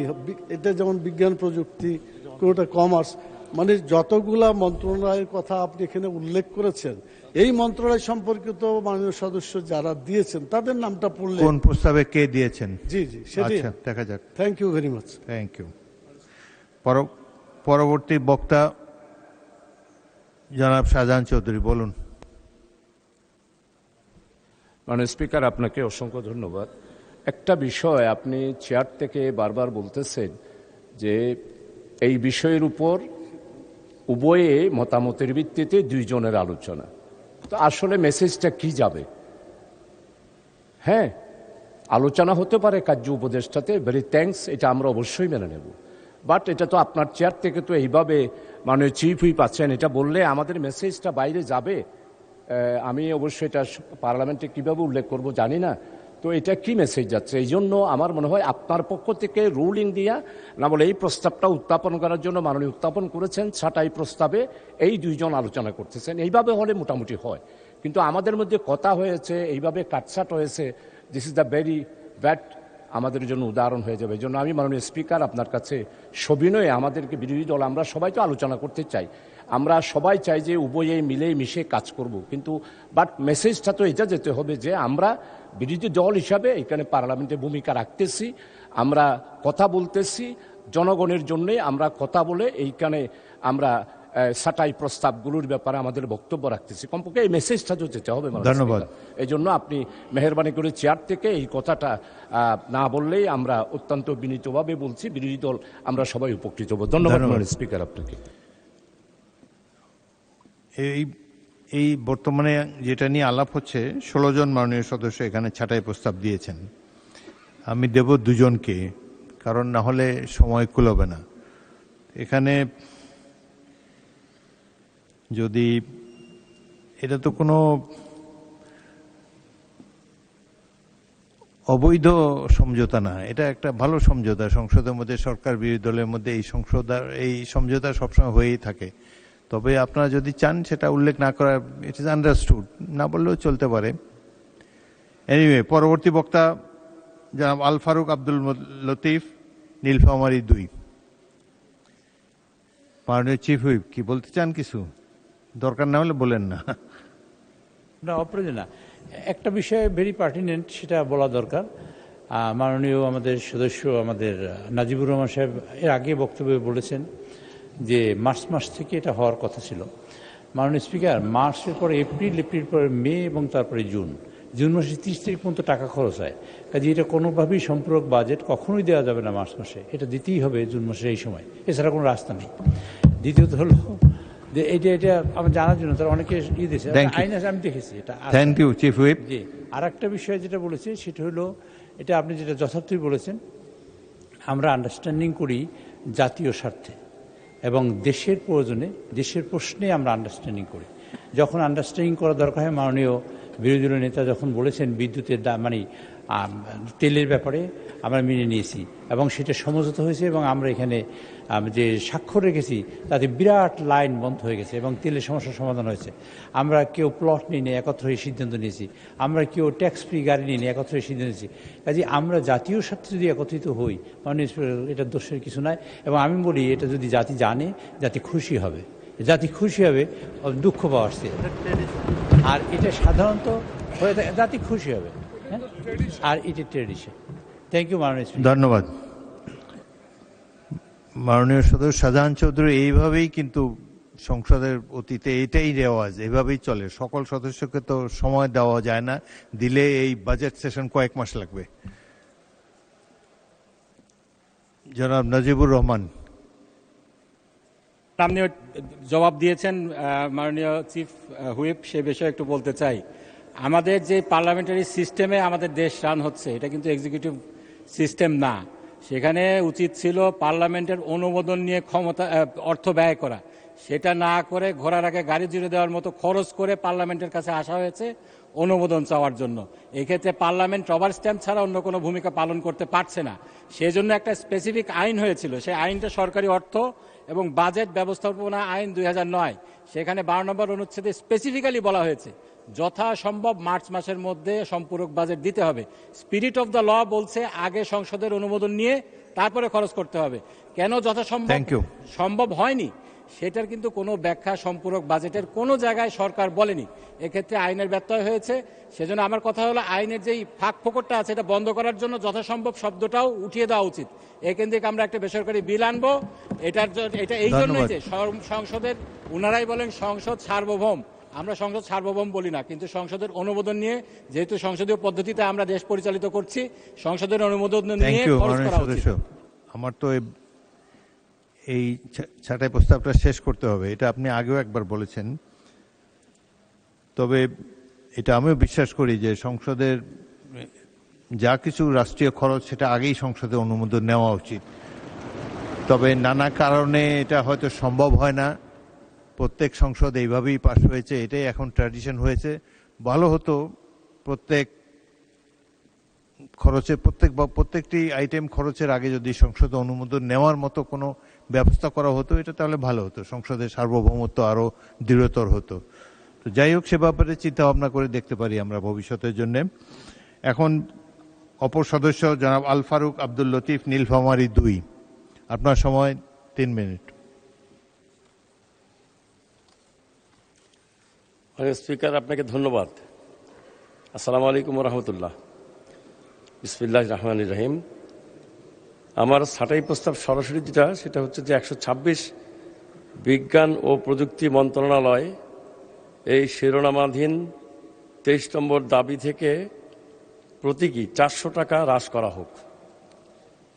এটা যেমন বিজ্ঞান প্রযুক্তি, কোনোটা কমার্স, মানে যতগুলা মন্ত্রণালয়ের কথা আপনি এখানে উল্লেখ করেছেন, এই মন্ত্রণালয় সম্পর্কিত মাননীয় সদস্য যারা দিয়েছেন তাদের নামটা পড়লে। কোন প্রস্তাবে কে দিয়েছেন? জি জি, সেটাই। আচ্ছা, দেখা যাক। Thank you very much. Thank you. পরবর্তী বক্তা জনাব শাহজাহান চৌধুরী, বলুন। মাননীয় স্পিকার, আপনাকে অসংখ্য ধন্যবাদ। একটা বিষয় আপনি চেয়ার থেকে বারবার বলতেছেন যে এই বিষয়ের উপর উভয়ে মতামতের ভিত্তিতে 2 জনের আলোচনা। তো আসলে মেসেজটা কি যাবে? হ্যাঁ, আলোচনা হতে পারে কার্য উপদেষ্টাতে, ভেরি থ্যাঙ্কস, এটা আমরা অবশ্যই মেনে নেব। বাট এটা তো আপনার চেয়ার থেকে তো এইভাবে মাননীয় চিফ হুইপ আছেন, এটা বললে আমাদের মেসেজটা বাইরে যাবে। আমি অবশ্যই এটা পার্লামেন্টে কীভাবে উল্লেখ করব জানি না, তো এটা কি মেসেজ যাচ্ছে? এই জন্য আমার মনে হয় আপনার পক্ষ থেকে রুলিং দিয়া, না বলে এই প্রস্তাবটা উত্থাপন করার জন্য মাননীয় উত্থাপন করেছেন, ছাঁটাই প্রস্তাবে এই 2 জন আলোচনা করতেছেন, এইভাবে হলে মোটামুটি হয়। কিন্তু আমাদের মধ্যে কথা হয়েছে, এইভাবে কাটছাট হয়েছে, this is the very bad, আমাদের জন্য উদাহরণ হয়ে যাবে। এই জন্য আমি মাননীয় স্পিকার আপনার কাছে সবিনয়ে, আমাদেরকে বিরোধী দল, আমরা সবাই তো আলোচনা করতে চাই, আমরা সবাই চাই যে উভয়ে মিলে মিশে কাজ করব, কিন্তু বাট মেসেজটা তো এটা যেতে হবে যে আমরা বিরোধী দল হিসাবে এখানে পার্লামেন্টে ভূমিকা রাখতেছি, আমরা কথা বলতেছি জনগণের জন্যে, আমরা কথা বলে এইখানে আমরা ছাঁটাই প্রস্তাবগুলোর ব্যাপারে আমাদের বক্তব্য রাখতেছি। কমপক্ষে এই মেসেজটা তো যেতে হবে। ধন্যবাদ। এই জন্য আপনি মেহরবানি করে চেয়ার থেকে এই কথাটা না বললেই আমরা অত্যন্ত বিনীতভাবে বলছি, বিরোধী দল আমরা সবাই উপকৃত হব। ধন্যবাদ স্পিকার আপনাকে। এই বর্তমানে যেটা নিয়ে আলাপ হচ্ছে, 16 জন মাননীয় সদস্য এখানে ছাঁটাই প্রস্তাব দিয়েছেন। আমি দেব 2 জনকে, কারণ না হলে সময় কুলাবে না। এখানে যদি এটা তো কোনো অবৈধ সমঝোতা না, এটা একটা ভালো সমঝোতা। সংসদের মধ্যে সরকার বিরোধী দলের মধ্যে এই সমঝোতা সবসময় হয়েই থাকে। তবে আপনারা যদি চান সেটা উল্লেখ না করা, ইট ইজ আন্ডারস্টুড, না বললেও চলতে পারে। এনিওয়ে, পরবর্তী বক্তা জনাব আল ফারুক আব্দুল লতিফ, নীলফামারী 2। মাননীয় চিফ হুইপ, কি বলতে চান কিছু? দরকার না হলে বলেন না। না, অপ্রয়োজন না। একটা বিষয় ভেরি পার্টিনেন্ট, সেটা বলা দরকার। মাননীয় আমাদের সদস্য, আমাদের নাজিবুর রহমান সাহেব এর আগে বক্তব্যে বলেছেন যে মার্চ মাস থেকে এটা হওয়ার কথা ছিল। মাননীয় স্পিকার, মার্চের পরে এপ্রিল, এপ্রিল পরে মে এবং তারপরে জুন মাসে 30 তারিখ পর্যন্ত টাকা খরচ হয়। কাজে এটা কোনোভাবেই সম্পূরক বাজেট কখনোই দেওয়া যাবে না মার্চ মাসে, এটা দিতেই হবে জুন মাসের এই সময়, এছাড়া কোনো রাস্তা নেই। দ্বিতীয়ত হলো যে এটা আমার জানার জন্য তারা অনেকে দিয়েছে Thank you. আইন আছে, আমি দেখেছি এটা আছে। Thank you chief whip. জি, আর একটা বিষয় যেটা বলেছি সেটা হলো, এটা আপনি যেটা যথার্থই বলেছেন, আমরা আন্ডারস্ট্যান্ডিং করি জাতীয় স্বার্থে এবং দেশের প্রয়োজনে, দেশের প্রশ্নে আমরা আন্ডারস্ট্যান্ডিং করি। যখন আন্ডারস্ট্যান্ডিং করা দরকার হয়, মাননীয় বিরোধী দলীয় নেতা যখন বলেছেন বিদ্যুতের দাম মানে তেলের ব্যাপারে, আমরা মেনে নিয়েছি এবং সেটা সমঝোতা হয়েছে এবং আমরা এখানে যে স্বাক্ষর রেখেছি তাতে বিরাট লাইন বন্ধ হয়ে গেছে এবং তেলের সমস্যার সমাধান হয়েছে। আমরা কেউ প্লট নিয়ে নিয়ে একত্র হয়ে সিদ্ধান্ত নিয়েছি, আমরা কেউ ট্যাক্স ফ্রি গাড়ি নিয়ে নিয়ে একত্র হয়ে সিদ্ধান্ত নিয়েছি। কাজে আমরা জাতীয় স্বার্থে যদি একত্রিত হই, মানে এটা দোষের কিছু নাই। এবং আমি বলি, এটা যদি জাতি জানে, জাতি খুশি হবে, জাতি খুশি হবে, দুঃখ পাওয়া আসছে। আর এটা সাধারণত হয়ে থাকে, জাতি খুশি হবে, হ্যাঁ, আর এটা ট্রেডিশন। থ্যাংক ইউ মাননীয় স্পিকার। ধন্যবাদ মাননীয় সদস্য শাহজাহান চৌধুরী। এইভাবেই কিন্তু সংসদের অতীতে এটাই রেওয়াজ, এভাবেই চলে। সকল সদস্যকে তো সময় দেওয়া যায় না, দিলে এই বাজেট সেশন কয়েক মাস লাগবে। জনাব নাজিবুর রহমান। আপনি জবাব দিয়েছেন মাননীয় চিফ হুইপ, সে বিষয়ে একটু বলতে চাই। আমাদের যে পার্লামেন্টারি সিস্টেমে আমাদের দেশ রান হচ্ছে, এটা কিন্তু এক্সিকিউটিভ সিস্টেম না। সেখানে উচিত ছিল পার্লামেন্টের অনুমোদন নিয়ে অর্থ ব্যয় করা, সেটা না করে ঘোড়ার আগে গাড়ি জুড়ে দেওয়ার মতো খরচ করে পার্লামেন্টের কাছে আসা হয়েছে অনুমোদন চাওয়ার জন্য। এক্ষেত্রে পার্লামেন্ট রবার স্ট্যাম্প ছাড়া অন্য কোনো ভূমিকা পালন করতে পারছে না। সেজন্য একটা স্পেসিফিক আইন হয়েছিল, সেই আইনটা সরকারি অর্থ এবং বাজেট ব্যবস্থাপনা আইন 2009। সেখানে 12 নম্বর অনুচ্ছেদে স্পেসিফিক্যালি বলা হয়েছে যথাসম্ভব মার্চ মাসের মধ্যে সম্পূরক বাজেট দিতে হবে। স্পিরিট অফ দ্য ল বলছে আগে সংসদের অনুমোদন নিয়ে তারপরে খরচ করতে হবে। কেন যথাসম্ভব সম্ভব হয়নি সেটার কিন্তু কোনো ব্যাখ্যা সম্পূরক বাজেটের কোনো জায়গায় সরকার বলেনি। এক্ষেত্রে আইনের ব্যত্যয় হয়েছে। সেজন্য আমার কথা হলো, আইনের যেই ফাঁক ফোকরটা আছে এটা বন্ধ করার জন্য যথাসম্ভব শব্দটাও উঠিয়ে দেওয়া উচিত। এখান থেকে আমরা একটা বেসরকারি বিল আনবো। এটা এই জন্যই যে সংসদের, উনারাই বলেন সংসদ সার্বভৌম, আমরা সংসদ সার্বভৌম বলি না, কিন্তু সংসদের অনুমোদন নিয়ে, যেহেতু সংসদীয় পদ্ধতিতে আমরা দেশ পরিচালিত করছি, সংসদের অনুমোদন নিয়ে খরচ করা উচিত। আমার তো এই ছাঁটাই প্রস্তাবটা শেষ করতে হবে, এটা আপনি আগেও একবার বলেছেন। তবে এটা আমিও বিশ্বাস করি যে সংসদের যা কিছু রাষ্ট্রীয় খরচ সেটা আগেই সংসদে অনুমোদন নেওয়া উচিত। তবে নানা কারণে এটা হয়তো সম্ভব হয় না। প্রত্যেক সংসদ এইভাবেই পাশ হয়েছে, এটাই এখন ট্র্যাডিশন হয়েছে। ভালো হতো প্রত্যেক খরচের প্রত্যেকটি আইটেম খরচের আগে যদি সংসদে অনুমোদন নেওয়ার মতো কোনো ব্যবস্থা করা হতো, এটা তাহলে ভালো হতো, সংসদের সার্বভৌমত্ব আরো দৃঢ়তর হতো। তো যাই হোক, সে ব্যাপারে চিন্তা ভাবনা করে দেখতে পারি আমরা ভবিষ্যতের জন্য। এখন অপর সদস্য জনাব আল ফারুক আব্দুল লতিফ নীলফামারী 2, আপনার সময় 3 মিনিট। স্পিকার, আপনাকে ধন্যবাদ। আসসালামু আলাইকুম রহমতুল্লাহ। বিসমিল্লাহির রহমানির রহিম। আমার ছাঁটাই প্রস্তাব সরাসরি যেটা, সেটা হচ্ছে যে 126 বিজ্ঞান ও প্রযুক্তি মন্ত্রণালয় এই শিরোনামাধীন 23 নম্বর দাবি থেকে প্রতীকী 400 টাকা হ্রাস করা হোক।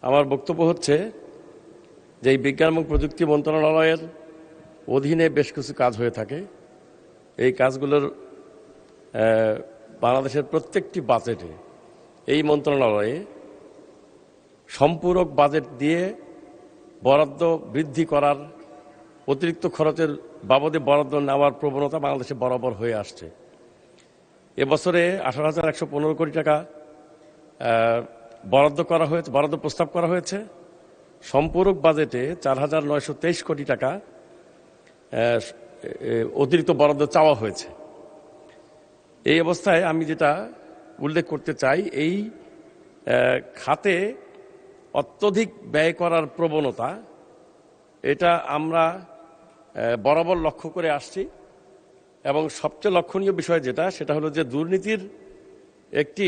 আমার বক্তব্য হচ্ছে যে এই বিজ্ঞান এবং প্রযুক্তি মন্ত্রণালয়ের অধীনে বেশ কিছু কাজ হয়ে থাকে। এই কাজগুলোর বাংলাদেশের প্রত্যেকটি বাজেটে এই মন্ত্রণালয়ে সম্পূরক বাজেট দিয়ে বরাদ্দ বৃদ্ধি করার, অতিরিক্ত খরচের বাবদে বরাদ্দ নেওয়ার প্রবণতা বাংলাদেশে বরাবর হয়ে আসছে। এবছরে 18,115 কোটি টাকা বরাদ্দ করা হয়েছে, বরাদ্দ প্রস্তাব করা হয়েছে। সম্পূরক বাজেটে 4,923 কোটি টাকা অতিরিক্ত বরাদ্দ চাওয়া হয়েছে। এই অবস্থায় আমি যেটা উল্লেখ করতে চাই, এই খাতে অত্যধিক ব্যয় করার প্রবণতা, এটা আমরা বরাবর লক্ষ্য করে আসছি। এবং সবচেয়ে লক্ষণীয় বিষয় যেটা, সেটা হলো যে দুর্নীতির একটি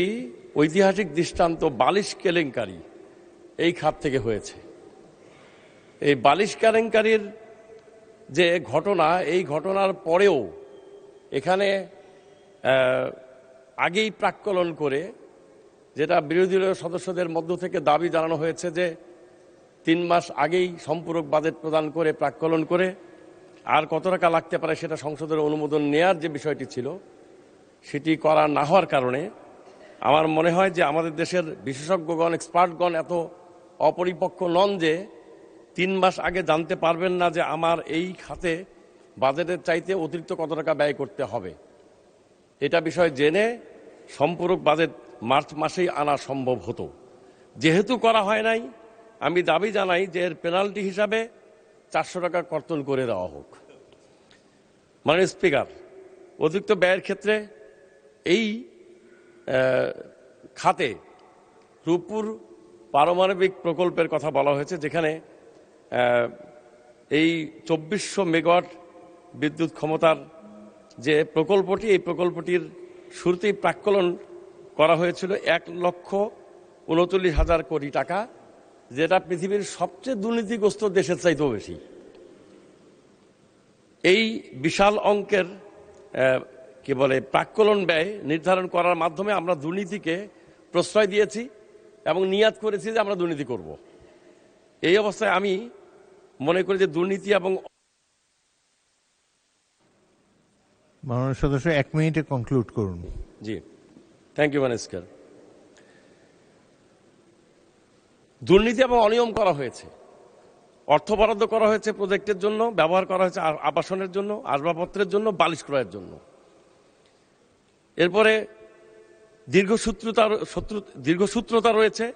ঐতিহাসিক দৃষ্টান্ত বালিশ কেলেঙ্কারি এই খাত থেকে হয়েছে। এই বালিশ কেলেঙ্কারির যে ঘটনা, এই ঘটনার পরেও এখানে আগেই প্রাক্কলন করে, যেটা বিরোধী দলীয় সদস্যদের মধ্য থেকে দাবি জানানো হয়েছে যে 3 মাস আগেই সম্পূরক বাজেট প্রদান করে প্রাক্কলন করে আর কত টাকা লাগতে পারে সেটা সংসদের অনুমোদন নেয়ার যে বিষয়টি ছিল সেটি করা না হওয়ার কারণে আমার মনে হয় যে আমাদের দেশের বিশেষজ্ঞগণ এক্সপার্টগণ এত অপরিপক্ক নন যে 3 মাস আগে জানতে পারবেন না যে আমার এই খাতে বাজেটের চাইতে অতিরিক্ত কত টাকা ব্যয় করতে হবে। এটা বিষয় জেনে সম্পূরক বাজেট মার্চ মাসেই আনা সম্ভব হতো। যেহেতু করা হয় নাই, আমি দাবি জানাই যে এর পেনাল্টি হিসাবে 400 টাকা কর্তন করে দেওয়া হোক। মাননীয় স্পিকার, অতিরিক্ত ব্যয়ের ক্ষেত্রে এই খাতে রূপপুর পারমাণবিক প্রকল্পের কথা বলা হয়েছে, যেখানে এই 2400 মেগাওয়াট বিদ্যুৎ ক্ষমতার যে প্রকল্পটি, এই প্রকল্পটির শুরুতেই প্রাক্কলন করা হয়েছিল 1,39,000 কোটি টাকা, যেটা পৃথিবীর সবচেয়ে দুর্নীতিগ্রস্ত দেশের চাইতেও বেশি। এই বিশাল অঙ্কের কি বলে প্রাক্কলন ব্যয় নির্ধারণ করার মাধ্যমে আমরা দুর্নীতিকে প্রশ্রয় দিয়েছি এবং নিয়াত করেছি যে আমরা দুর্নীতি করব। এই অবস্থায় আমি মনে করি যে দুর্নীতি এবং মাননীয় সদস্য 1 মিনিটে কনক্লুড করুন। জি, থ্যাংক ইউ মাননীয় স্পিকার। দুর্নীতি এবং অনিয়ম করা হয়েছে, অর্থ বরাদ্দ করা হয়েছে প্রজেক্টের জন্য, ব্যবহার করা হয়েছে আবাসনের জন্য, আসবাবপত্রের জন্য, বালিশ ক্রয়ের জন্য। এরপরে দীর্ঘসূত্রতা রয়েছে,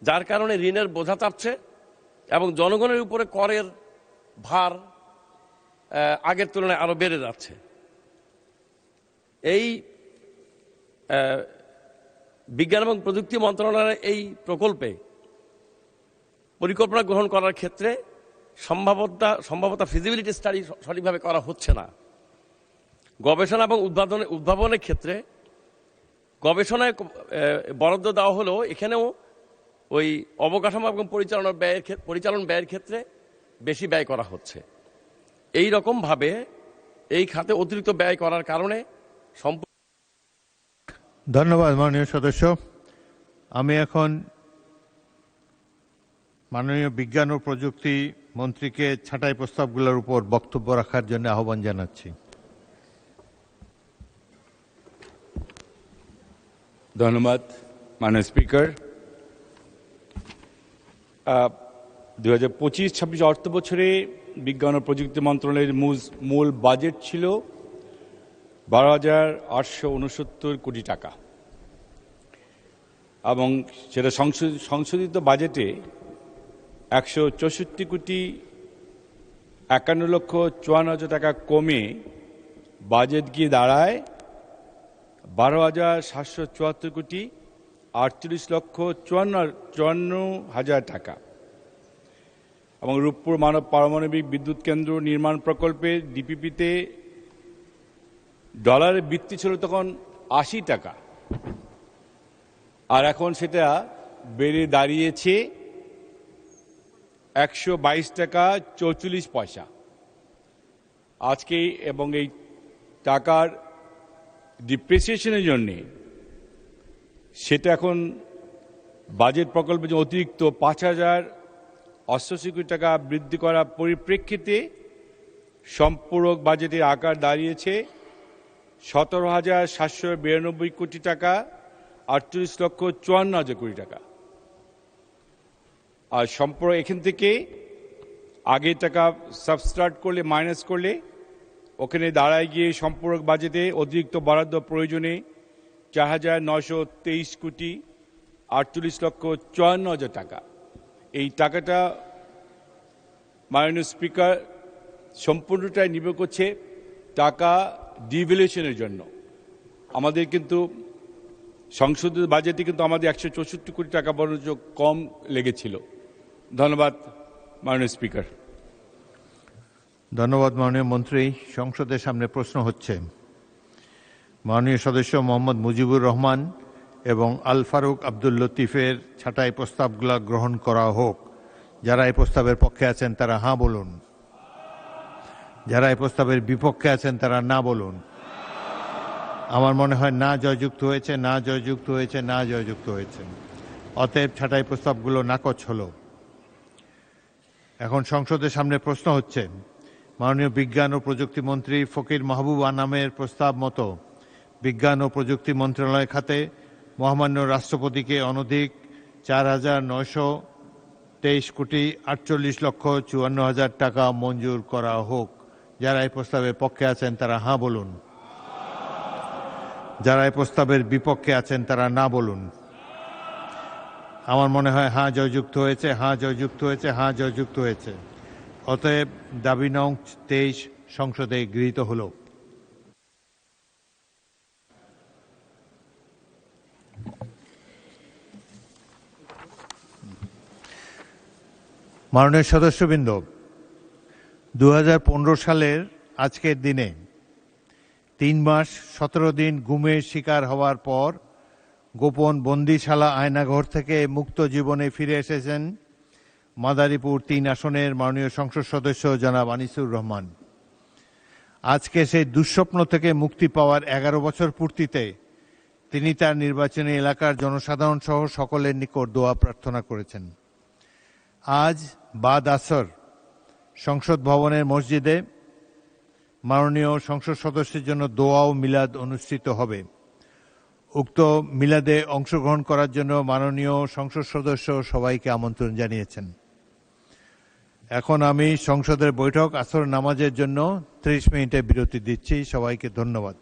যার কারণে ঋণের বোঝা চাপছে এবং জনগণের উপরে করের ভার আগের তুলনায় আরো বেড়ে যাচ্ছে। এই বিজ্ঞান এবং প্রযুক্তি মন্ত্রণালয়ের এই প্রকল্পে পরিকল্পনা গ্রহণ করার ক্ষেত্রে সম্ভাব্যতা ফিজিবিলিটি স্টাডি সঠিকভাবে করা হচ্ছে না। গবেষণা এবং উদ্ভাবনের ক্ষেত্রে গবেষণায় বরাদ্দ দেওয়া হলেও এখানেও ওই অবকাঠামো এবং পরিচালন ব্যয়ের ক্ষেত্রে বেশি ব্যয় করা হচ্ছে। এই রকম ভাবে এই খাতে অতিরিক্ত ব্যয় করার কারণে ধন্যবাদ মাননীয় সদস্য। আমি এখন মাননীয় বিজ্ঞান ও প্রযুক্তি মন্ত্রীকে ছাঁটাই প্রস্তাবগুলোর উপর বক্তব্য রাখার জন্য আহ্বান জানাচ্ছি। ধন্যবাদ মাননীয় স্পিকার। 2025-26 অর্থ বছরে বিজ্ঞান ও প্রযুক্তি মন্ত্রণালয়ের মূল বাজেট ছিল 12,869 কোটি টাকা এবং সেটা সংশোধিত বাজেটে 164 কোটি 51,54,000 টাকা কমে বাজেট গিয়ে দাঁড়ায় 12,774 কোটি 48,54,000 টাকা। এবং রূপপুর মানব পারমাণবিক বিদ্যুৎ কেন্দ্র নির্মাণ প্রকল্পে ডিপিপিতে ডলারের ভিত্তি ছিল তখন 80 টাকা, আর এখন সেটা বেড়ে দাঁড়িয়েছে 122 টাকা 44 পয়সা আজকে। এবং এই টাকার ডিপ্রিসিয়েশনের জন্যে সেটা এখন বাজেট প্রকল্পে যে অতিরিক্ত 5,088 কোটি টাকা বৃদ্ধি করার পরিপ্রেক্ষিতে সম্পূরক বাজেটের আকার দাঁড়িয়েছে 17,792 কোটি টাকা 48,54,000 কোটি টাকা। আর সম্পূরক এখান থেকে আগের টাকা সাবস্ট্রাক্ট করলে মাইনাস করলে ওখানে দাঁড়ায় গিয়ে সম্পূরক বাজেটে অতিরিক্ত বরাদ্দ প্রয়োজনে 4,923 কোটি 48,54,000 টাকা। এই টাকাটা মাননীয় স্পিকার সম্পূর্ণটাই নির্ভর করছে টাকা ডিভ্যালুয়েশনের জন্য। আমাদের কিন্তু সংশোধিত বাজেটে কিন্তু আমাদের 164 কোটি টাকা বরঞ্চ কম লেগেছিল। ধন্যবাদ মাননীয় স্পিকার। ধন্যবাদ মাননীয় মন্ত্রী। সংসদের সামনে প্রশ্ন হচ্ছে মাননীয় সদস্য মোহাম্মদ মুজিবুর রহমান এবং আল ফারুক আব্দুল লতিফের ছাঁটাই প্রস্তাবগুলো গ্রহণ করা হোক। যারা এই প্রস্তাবের পক্ষে আছেন তারা হাঁ বলুন, যারা এই প্রস্তাবের বিপক্ষে আছেন তারা না বলুন। আমার মনে হয় না জয়যুক্ত হয়েছে, না জয়যুক্ত হয়েছে, না জয়যুক্ত হয়েছে। অতএব ছাঁটাই প্রস্তাবগুলো নাকচ হলো। এখন সংসদের সামনে প্রশ্ন হচ্ছে মাননীয় বিজ্ঞান ও প্রযুক্তি মন্ত্রী ফকির মাহবুব আনামের প্রস্তাব মতো বিজ্ঞান ও প্রযুক্তি মন্ত্রণালয় খাতে মহামান্য রাষ্ট্রপতিকে অনধিক 4,923,48,54,000 টাকা মঞ্জুর করা হোক। যারা এই প্রস্তাবের পক্ষে আছেন তারা হাঁ বলুন, যারা এই প্রস্তাবের বিপক্ষে আছেন তারা না বলুন। আমার মনে হয় হাঁ জয়যুক্ত হয়েছে, হাঁ জয়যুক্ত হয়েছে, হাঁ জয়যুক্ত হয়েছে। অতএব দাবি নং 23 সংসদে গৃহীত হল। মাননীয় সদস্যবৃন্দ, 2015 সালের আজকের দিনে 3 মাস 17 দিন গুমের শিকার হওয়ার পর গোপন বন্দিশালা আয়নাঘর থেকে মুক্ত জীবনে ফিরে এসেছেন মাদারীপুর 3 আসনের মাননীয় সংসদ সদস্য জনাব আনিসুর রহমান। আজকে সেই দুঃস্বপ্ন থেকে মুক্তি পাওয়ার 11 বছর পূর্তিতে তিনি তার নির্বাচনী এলাকার জনসাধারণ সহ সকলের নিকট দোয়া প্রার্থনা করেছেন। আজ বাদ আসর সংসদ ভবনের মসজিদে মাননীয় সংসদ সদস্যের জন্য দোয়া ও মিলাদ অনুষ্ঠিত হবে। উক্ত মিলাদে অংশগ্রহণ করার জন্য মাননীয় সংসদ সদস্য সবাইকে আমন্ত্রণ জানিয়েছেন। এখন আমি সংসদের বৈঠক আসর নামাজের জন্য 30 মিনিটের বিরতি দিচ্ছি। সবাইকে ধন্যবাদ।